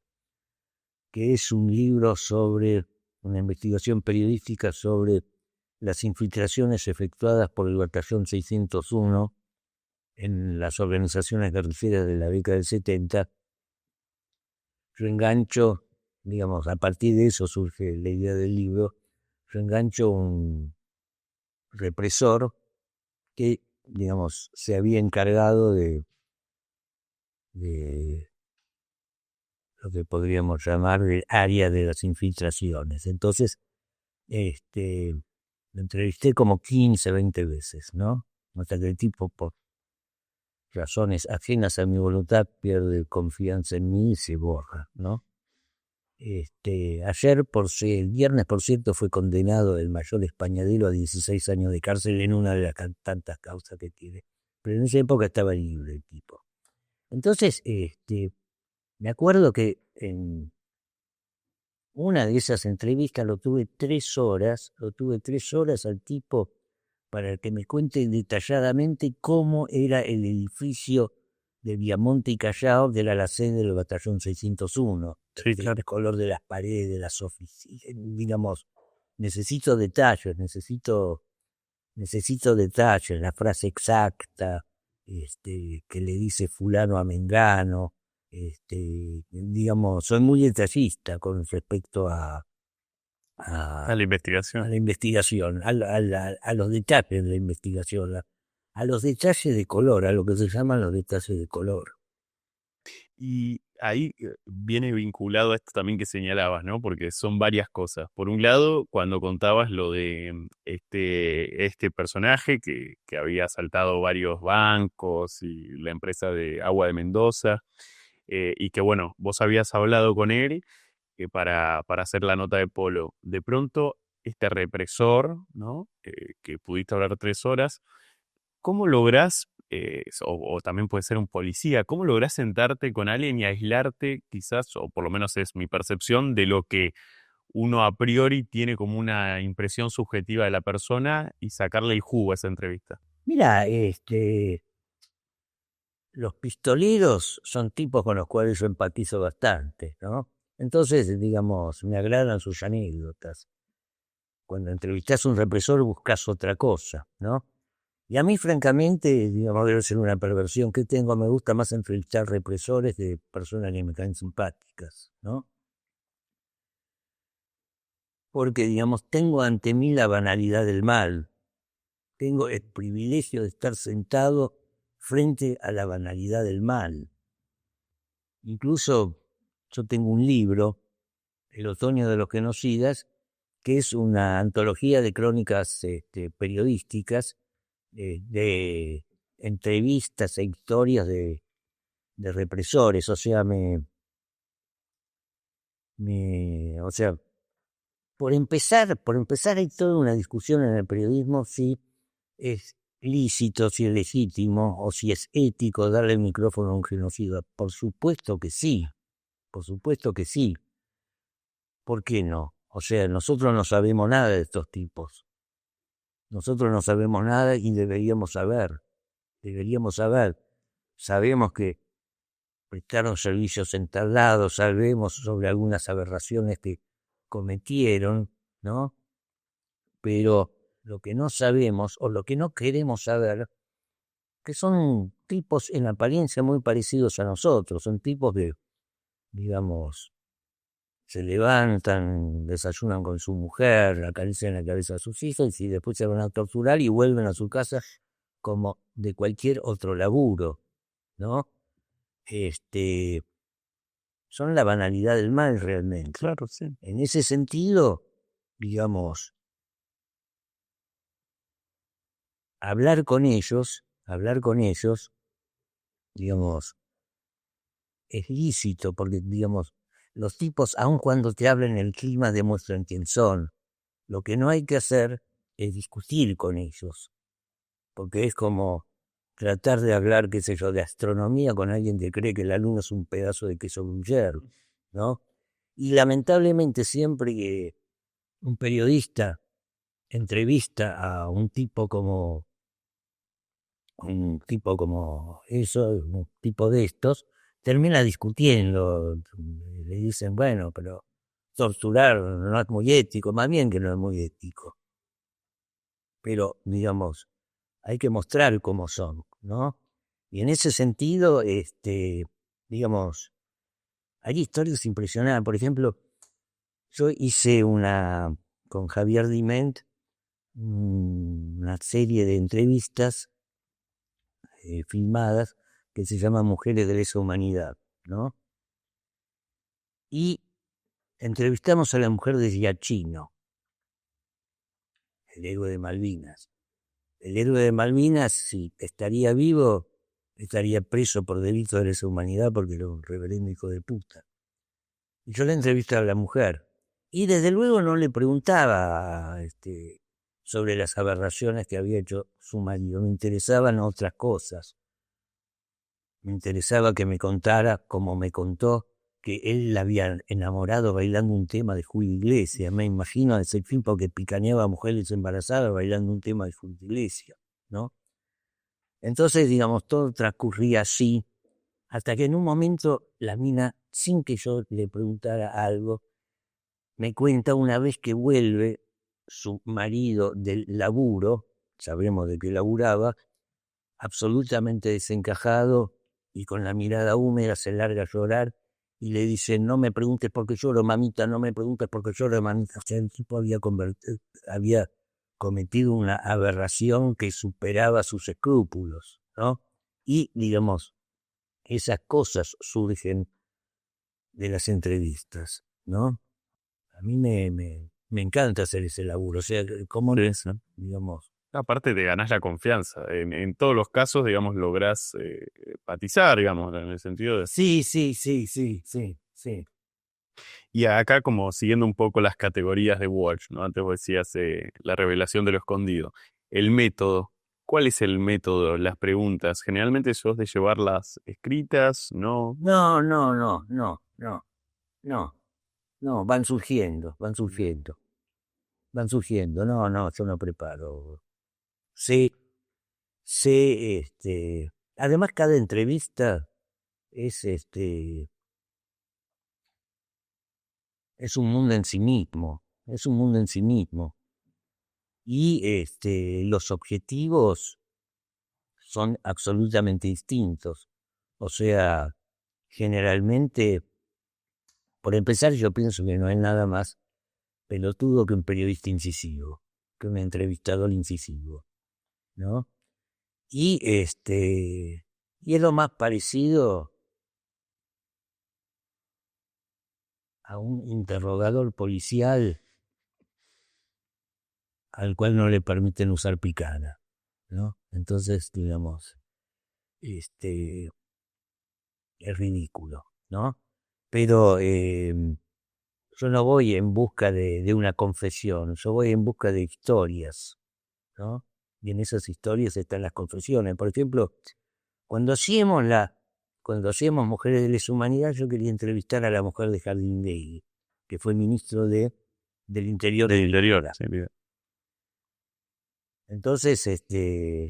que es un libro sobre una investigación periodística sobre las infiltraciones efectuadas por el Batallón 601 en las organizaciones guerrilleras de la década del 70, yo engancho, digamos, a partir de eso surge la idea del libro, yo engancho un represor que, digamos, se había encargado de lo que podríamos llamar el área de las infiltraciones. Entonces, lo entrevisté como 15, 20 veces, ¿no? Hasta que el tipo, por razones ajenas a mi voluntad, pierde confianza en mí y se borra, ¿no? El viernes, por cierto, fue condenado el mayor Españadelo a 16 años de cárcel en una de las tantas causas que tiene. Pero en esa época estaba libre el tipo. Entonces, me acuerdo que en una de esas entrevistas lo tuve 3 horas al tipo para que me cuente detalladamente cómo era el edificio de Viamonte y Callao, que era la sede del batallón 601. Sí, claro. El color de las paredes, de las oficinas, digamos, necesito detalles, la frase exacta, que le dice fulano a Mengano, digamos, soy muy detallista con respecto a A la investigación. la investigación, a los detalles de la investigación, a los detalles de color, a lo que se llaman los detalles de color. Y ahí viene vinculado a esto también que señalabas, ¿no? Porque son varias cosas. Por un lado, cuando contabas lo de este personaje que había asaltado varios bancos y la empresa de Agua de Mendoza, y que bueno, vos habías hablado con él que para hacer la nota de Polo. De pronto, este represor, ¿no? Que pudiste hablar 3 horas, ¿cómo lográs, o también puede ser un policía, cómo lográs sentarte con alguien y aislarte quizás, o por lo menos es mi percepción, de lo que uno a priori tiene como una impresión subjetiva de la persona y sacarle el jugo a esa entrevista? Mira, los pistoleros son tipos con los cuales yo empatizo bastante, ¿no? Entonces, digamos, me agradan sus anécdotas. Cuando entrevistás a un represor buscas otra cosa, ¿no? Y a mí, francamente, digamos, debe ser una perversión que tengo, me gusta más entrevistar represores de personas que me caen simpáticas, ¿no? Porque, digamos, tengo ante mí la banalidad del mal. Tengo el privilegio de estar sentado frente a la banalidad del mal. Incluso yo tengo un libro, El otoño de los genocidas, que es una antología de crónicas periodísticas, de entrevistas e historias de represores. O sea, o sea, por empezar hay toda una discusión en el periodismo si es lícito, si es legítimo o si es ético darle el micrófono a un genocida. Por supuesto que sí, por supuesto que sí. ¿Por qué no? O sea, nosotros no sabemos nada de estos tipos. Nosotros no sabemos nada y deberíamos saber. Sabemos que prestaron servicios en tal lado, sabemos sobre algunas aberraciones que cometieron, ¿no? pero lo que no sabemos o lo que no queremos saber, que son tipos en apariencia muy parecidos a nosotros, son tipos de, digamos, se levantan, desayunan con su mujer, acarician la cabeza a sus hijos y después se van a torturar y vuelven a su casa como de cualquier otro laburo, ¿no? Son la banalidad del mal realmente. Claro, sí. En ese sentido, digamos, hablar con ellos, digamos, es lícito, porque, digamos, los tipos, aun cuando te hablen el clima, demuestran quién son. Lo que no hay que hacer es discutir con ellos, porque es como tratar de hablar, qué sé yo, de astronomía con alguien que cree que la luna es un pedazo de queso gruyere, ¿no? Y lamentablemente siempre que un periodista entrevista a un tipo como eso, un tipo de estos, termina discutiendo. Le dicen, bueno, pero torturar no es muy ético, más bien que no es muy ético. Pero, digamos, hay que mostrar cómo son, ¿no? Y en ese sentido, digamos, hay historias impresionantes. Por ejemplo, yo hice con Javier Diment, una serie de entrevistas filmadas que se llama Mujeres de lesa humanidad, ¿no? Y entrevistamos a la mujer de Giachino, el héroe de Malvinas. El héroe de Malvinas, si estaría vivo, estaría preso por delito de lesa humanidad porque era un reverendo hijo de puta. Y yo le entrevisté a la mujer. Y desde luego no le preguntaba sobre las aberraciones que había hecho su marido. Me interesaban otras cosas. Me interesaba que me contara, como me contó, que él la había enamorado bailando un tema de Julio Iglesias. Me imagino a ese tipo que picaneaba a mujeres embarazadas bailando un tema de Julio Iglesias, ¿no? Entonces, digamos, todo transcurría así, hasta que en un momento la mina, sin que yo le preguntara algo, me cuenta una vez que vuelve su marido del laburo, sabremos de qué laburaba, absolutamente desencajado y con la mirada húmeda, se larga a llorar y le dice, no me preguntes por qué lloro, mamita, no me preguntes por qué lloro, mamita. O sea, el tipo había cometido una aberración que superaba sus escrúpulos, ¿no? Y, digamos, esas cosas surgen de las entrevistas, ¿no? A mí me encanta hacer ese laburo, o sea, ¿cómo Sí. digamos? Aparte te ganás la confianza. En todos los casos, digamos, lográs empatizar, digamos, en el sentido de... Sí. Y acá como siguiendo un poco las categorías de Walsh, ¿no? Antes vos decías la revelación de lo escondido. El método. ¿Cuál es el método? Las preguntas. ¿Generalmente sos de llevarlas escritas? ¿No? No, no, van surgiendo, no, yo no preparo. Sí, sí, además cada entrevista es es un mundo en sí mismo, es un mundo en sí mismo. Y los objetivos son absolutamente distintos. O sea, generalmente, por empezar, yo pienso que no hay nada más pelotudo que un periodista incisivo, que un entrevistador incisivo, ¿no? Y y es lo más parecido a un interrogador policial al cual no le permiten usar picana, ¿no? Entonces, digamos, es ridículo, ¿no? Pero yo no voy en busca de una confesión, yo voy en busca de historias, ¿no? Y en esas historias están las confesiones. Por ejemplo, cuando hacíamos Mujeres de lesa humanidad, yo quería entrevistar a la mujer de Jardinelli, que fue ministro del Interior Del de interior, Piñera. sí, bien. Entonces,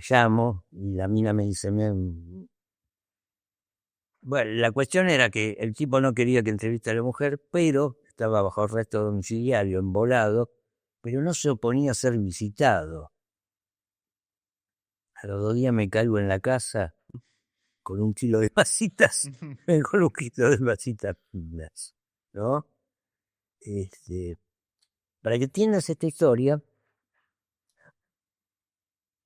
llamo y la mina me dice, bueno, la cuestión era que el tipo no quería que entreviste a la mujer, pero estaba bajo arresto domiciliario, embolado, pero no se oponía a ser visitado. A los 2 días me caigo en la casa con 1 kilo de masitas, con 1 kilo de masitas finas, ¿no? Para que entiendas esta historia,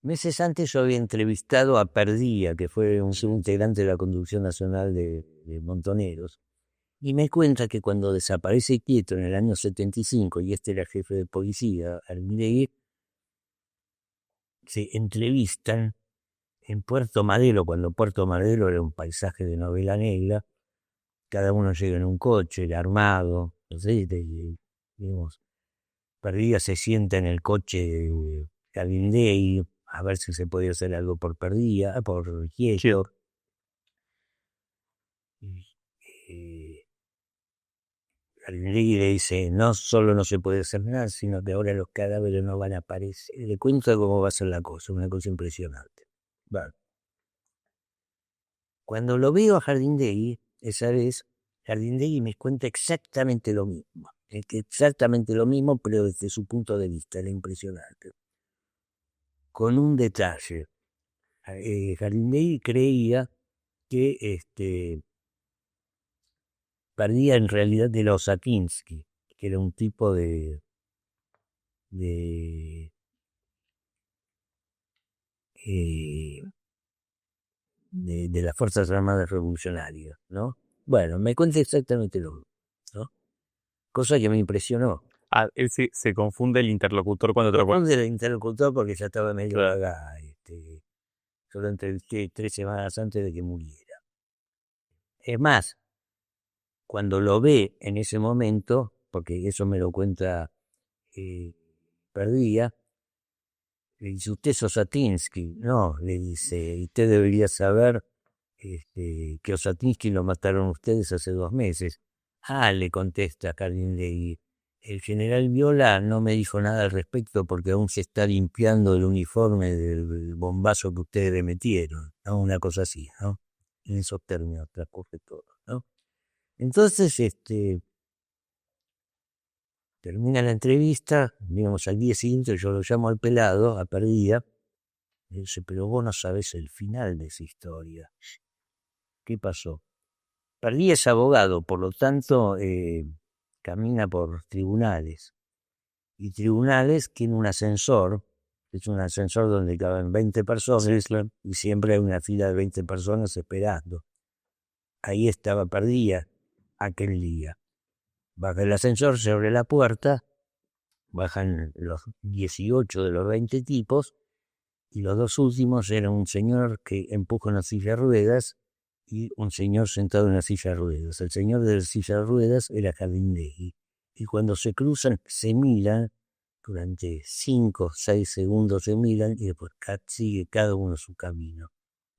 meses antes yo había entrevistado a Perdía, que fue un integrante de la Conducción Nacional de Montoneros, y me cuenta que cuando desaparece Quieto en el año 75, y este era jefe de policía, Armilegui, se entrevistan en Puerto Madero, cuando Puerto Madero era un paisaje de novela negra. Cada uno llega en un coche, armado, no sé, digamos, Perdía se sienta en el coche de Galindei a ver si se podía hacer algo por Perdía, por Quieto. Galindei le dice, no solo no se puede hacer nada, sino que ahora los cadáveres no van a aparecer. Le cuento cómo va a ser la cosa, una cosa impresionante. Bueno. Cuando lo veo a Jardindegui, esa vez, Jardindegui me cuenta exactamente lo mismo. Exactamente lo mismo, pero desde su punto de vista, era impresionante. Con un detalle. Jardindegui creía que Perdía en realidad de los Osatinsky, que era un tipo de las Fuerzas Armadas Revolucionarias, ¿no? Bueno, me cuenta exactamente lo mismo, ¿no? Cosa que me impresionó. Él se confunde el interlocutor cuando te lo Confunde el interlocutor porque ya estaba medio cagada. Yo lo entrevisté 3 semanas antes de que muriera. Es más, cuando lo ve en ese momento, porque eso me lo cuenta Perdía, le dice, usted es Osatinsky. No, le dice, usted debería saber que Osatinsky lo mataron ustedes hace 2 meses. Le contesta Jardindegui, el general Viola no me dijo nada al respecto porque aún se está limpiando el uniforme del bombazo que ustedes le metieron, ¿no? Una cosa así, ¿no? En esos términos transcurre todo, ¿no? Entonces, termina la entrevista, digamos, al día siguiente yo lo llamo al pelado, a Perdía, y dice, pero vos no sabés el final de esa historia. ¿Qué pasó? Perdía es abogado, por lo tanto, camina por tribunales. Y tribunales tiene un ascensor, es un ascensor donde caben 20 personas, sí, claro. Y siempre hay una fila de 20 personas esperando. Ahí estaba Perdía aquel día. Baja el ascensor, se abre la puerta, bajan los 18 de los 20 tipos, y los 2 últimos eran un señor que empuja una silla de ruedas y un señor sentado en una silla de ruedas. El señor de la silla de ruedas era Jardindegui. Y cuando se cruzan, se miran, durante 5 o 6 segundos se miran y después sigue cada uno su camino.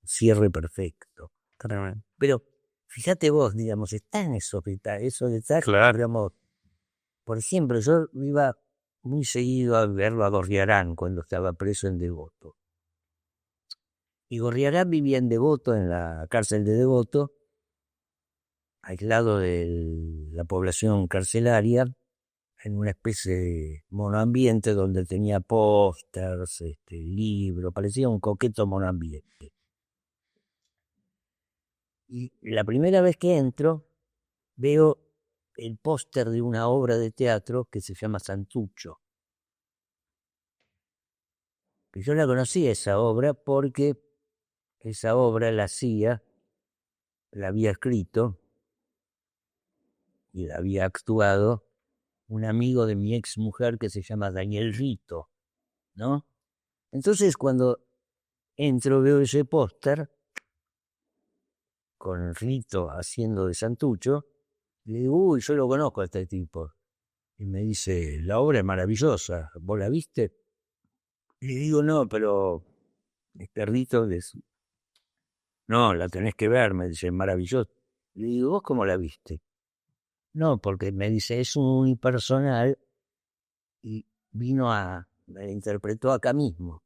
Cierre perfecto. Tremendo. Pero fíjate vos, digamos, está en esos detalles, Claro. digamos, por ejemplo, yo iba muy seguido a verlo a Gorriarán cuando estaba preso en Devoto. Y Gorriarán vivía en Devoto, en la cárcel de Devoto, aislado de la población carcelaria, en una especie de monoambiente donde tenía pósters, libros, parecía un coqueto monoambiente. Y la primera vez que entro, veo el póster de una obra de teatro que se llama Santucho. Y yo la conocí esa obra porque esa obra la había escrito y la había actuado un amigo de mi ex mujer que se llama Daniel Rito, ¿no? Entonces cuando entro veo ese póster con Rito haciendo de Santucho, le digo, uy, yo lo conozco a este tipo. Y me dice, la obra es maravillosa, ¿vos la viste? Y le digo, no, pero Rito no, la tenés que ver, me dice, maravilloso. Le digo, ¿vos cómo la viste? No, porque me dice, es un unipersonal y me la interpretó acá mismo.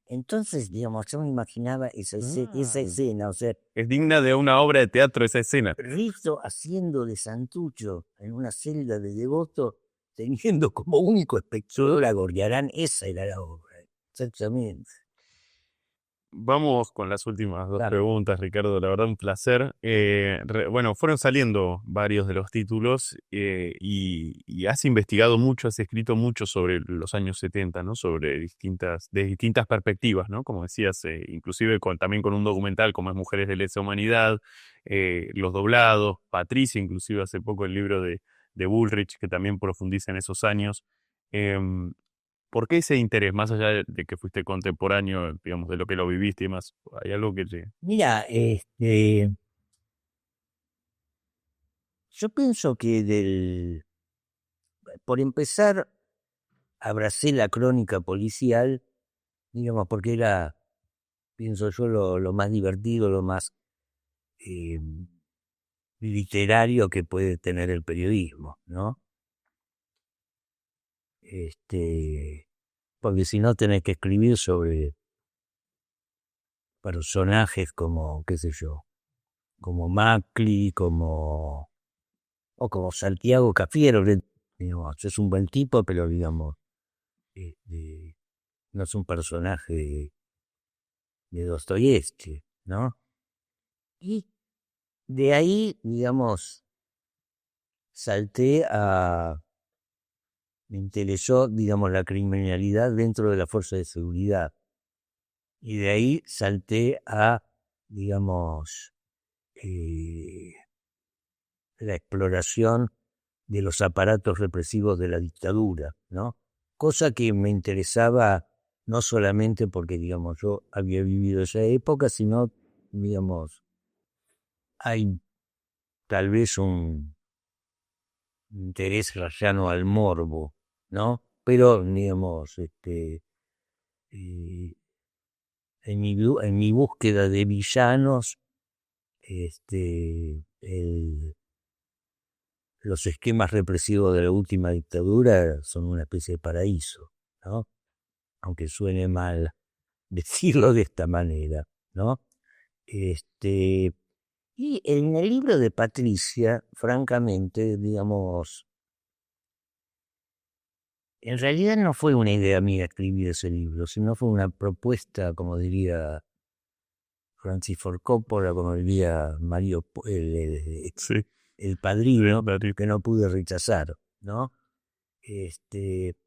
Entonces, digamos, yo me imaginaba esa escena, o sea, Es digna de una obra de teatro esa escena. Rito haciendo de Santucho en una celda de Devoto teniendo como único espectador a Gorriarán. Esa era la obra, exactamente. Vamos con las últimas dos Dale. preguntas, Ricardo. La verdad, un placer. Bueno, fueron saliendo varios de los títulos y has investigado mucho, has escrito mucho sobre los años 70, ¿no? Sobre distintas perspectivas, ¿no? Como decías, inclusive también con un documental como es Mujeres de Lesa Humanidad, Los Doblados, Patricia, inclusive hace poco el libro de Bullrich, que también profundiza en esos años. Em, ¿Por qué ese interés? Más allá de que fuiste contemporáneo, digamos, de lo que lo viviste y demás, ¿hay algo que te... Mira, yo pienso que por empezar, abracé la crónica policial, digamos, porque era, pienso yo, lo más divertido, lo más eh, literario que puede tener el periodismo, ¿no? Porque si no tenés que escribir sobre personajes como, qué sé yo, como Macri, o como Santiago Cafiero, que, digamos, es un buen tipo, pero digamos, este, no es un personaje de Dostoyevsky, ¿no? Y de ahí, digamos, me interesó, digamos, la criminalidad dentro de la fuerza de seguridad. Y de ahí salté a, digamos, la exploración de los aparatos represivos de la dictadura, ¿no? Cosa que me interesaba no solamente porque, digamos, yo había vivido esa época, sino, digamos, hay tal vez un interés rayano al morbo, ¿no? Pero, digamos, eh, en mi búsqueda de villanos, los esquemas represivos de la última dictadura son una especie de paraíso, ¿no? Aunque suene mal decirlo de esta manera, ¿no? Y en el libro de Patricia, francamente, digamos, en realidad no fue una idea mía escribir ese libro, sino fue una propuesta, como diría Francis Ford Coppola, como diría Sí, el padrino, Darío. que no pude rechazar, ¿no?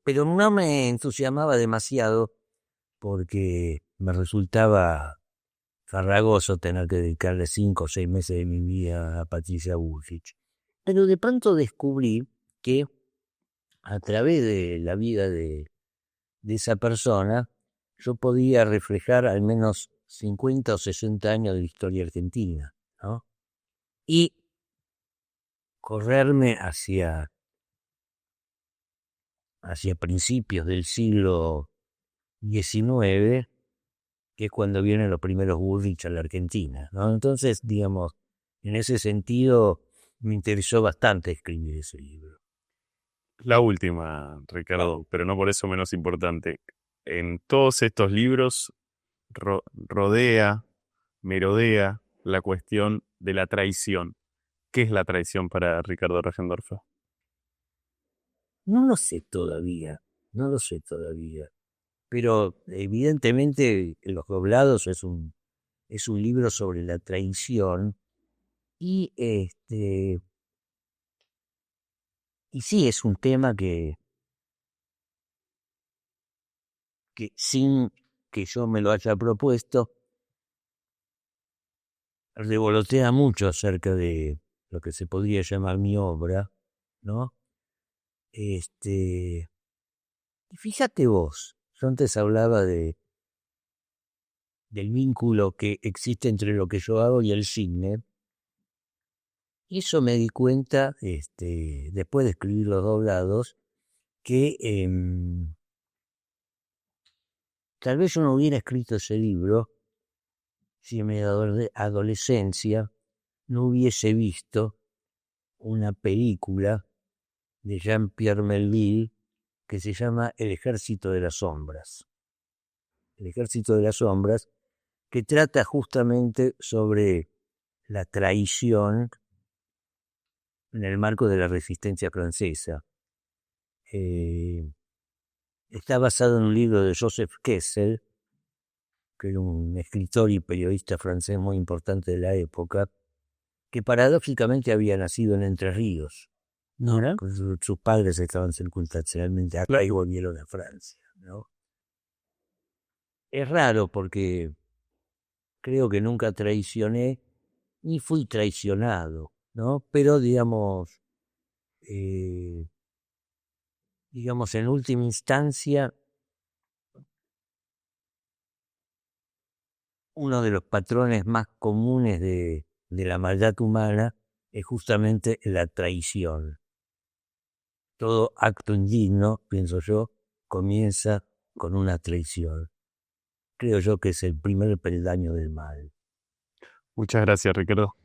Pero no me entusiasmaba demasiado porque me resultaba farragoso tener que dedicarle 5 o 6 meses de mi vida a Patricia Bullrich. Pero de pronto descubrí que a través de la vida de esa persona yo podía reflejar al menos 50 o 60 años de la historia argentina, ¿no? Y correrme hacia principios del siglo XIX, que es cuando vienen los primeros Bullrich a la Argentina, ¿no? Entonces, digamos, en ese sentido me interesó bastante escribir ese libro. La última, Ricardo, pero no por eso menos importante. En todos estos libros merodea la cuestión de la traición. ¿Qué es la traición para Ricardo Regendorfer? No lo sé todavía, no lo sé todavía, pero evidentemente Los Doblados es un libro sobre la traición y y sí es un tema que sin que yo me lo haya propuesto, revolotea mucho acerca de lo que se podría llamar mi obra, ¿no? Y fíjate vos, yo antes hablaba del vínculo que existe entre lo que yo hago y el cine, y eso me di cuenta, después de escribir Los Doblados, que tal vez yo no hubiera escrito ese libro si en mi adolescencia no hubiese visto una película de Jean-Pierre Melville que se llama El Ejército de las Sombras. El Ejército de las Sombras, que trata justamente sobre la traición en el marco de la resistencia francesa. Está basado en un libro de Joseph Kessel, que era un escritor y periodista francés muy importante de la época, que paradójicamente había nacido en Entre Ríos. ¿No? Pues sus padres estaban circunstancialmente acá y volvieron a Francia, ¿no? Es raro porque creo que nunca traicioné ni fui traicionado, ¿no? Pero digamos, en última instancia, uno de los patrones más comunes de la maldad humana es justamente la traición. Todo acto indigno, pienso yo, comienza con una traición. Creo yo que es el primer peldaño del mal. Muchas gracias, Ricardo.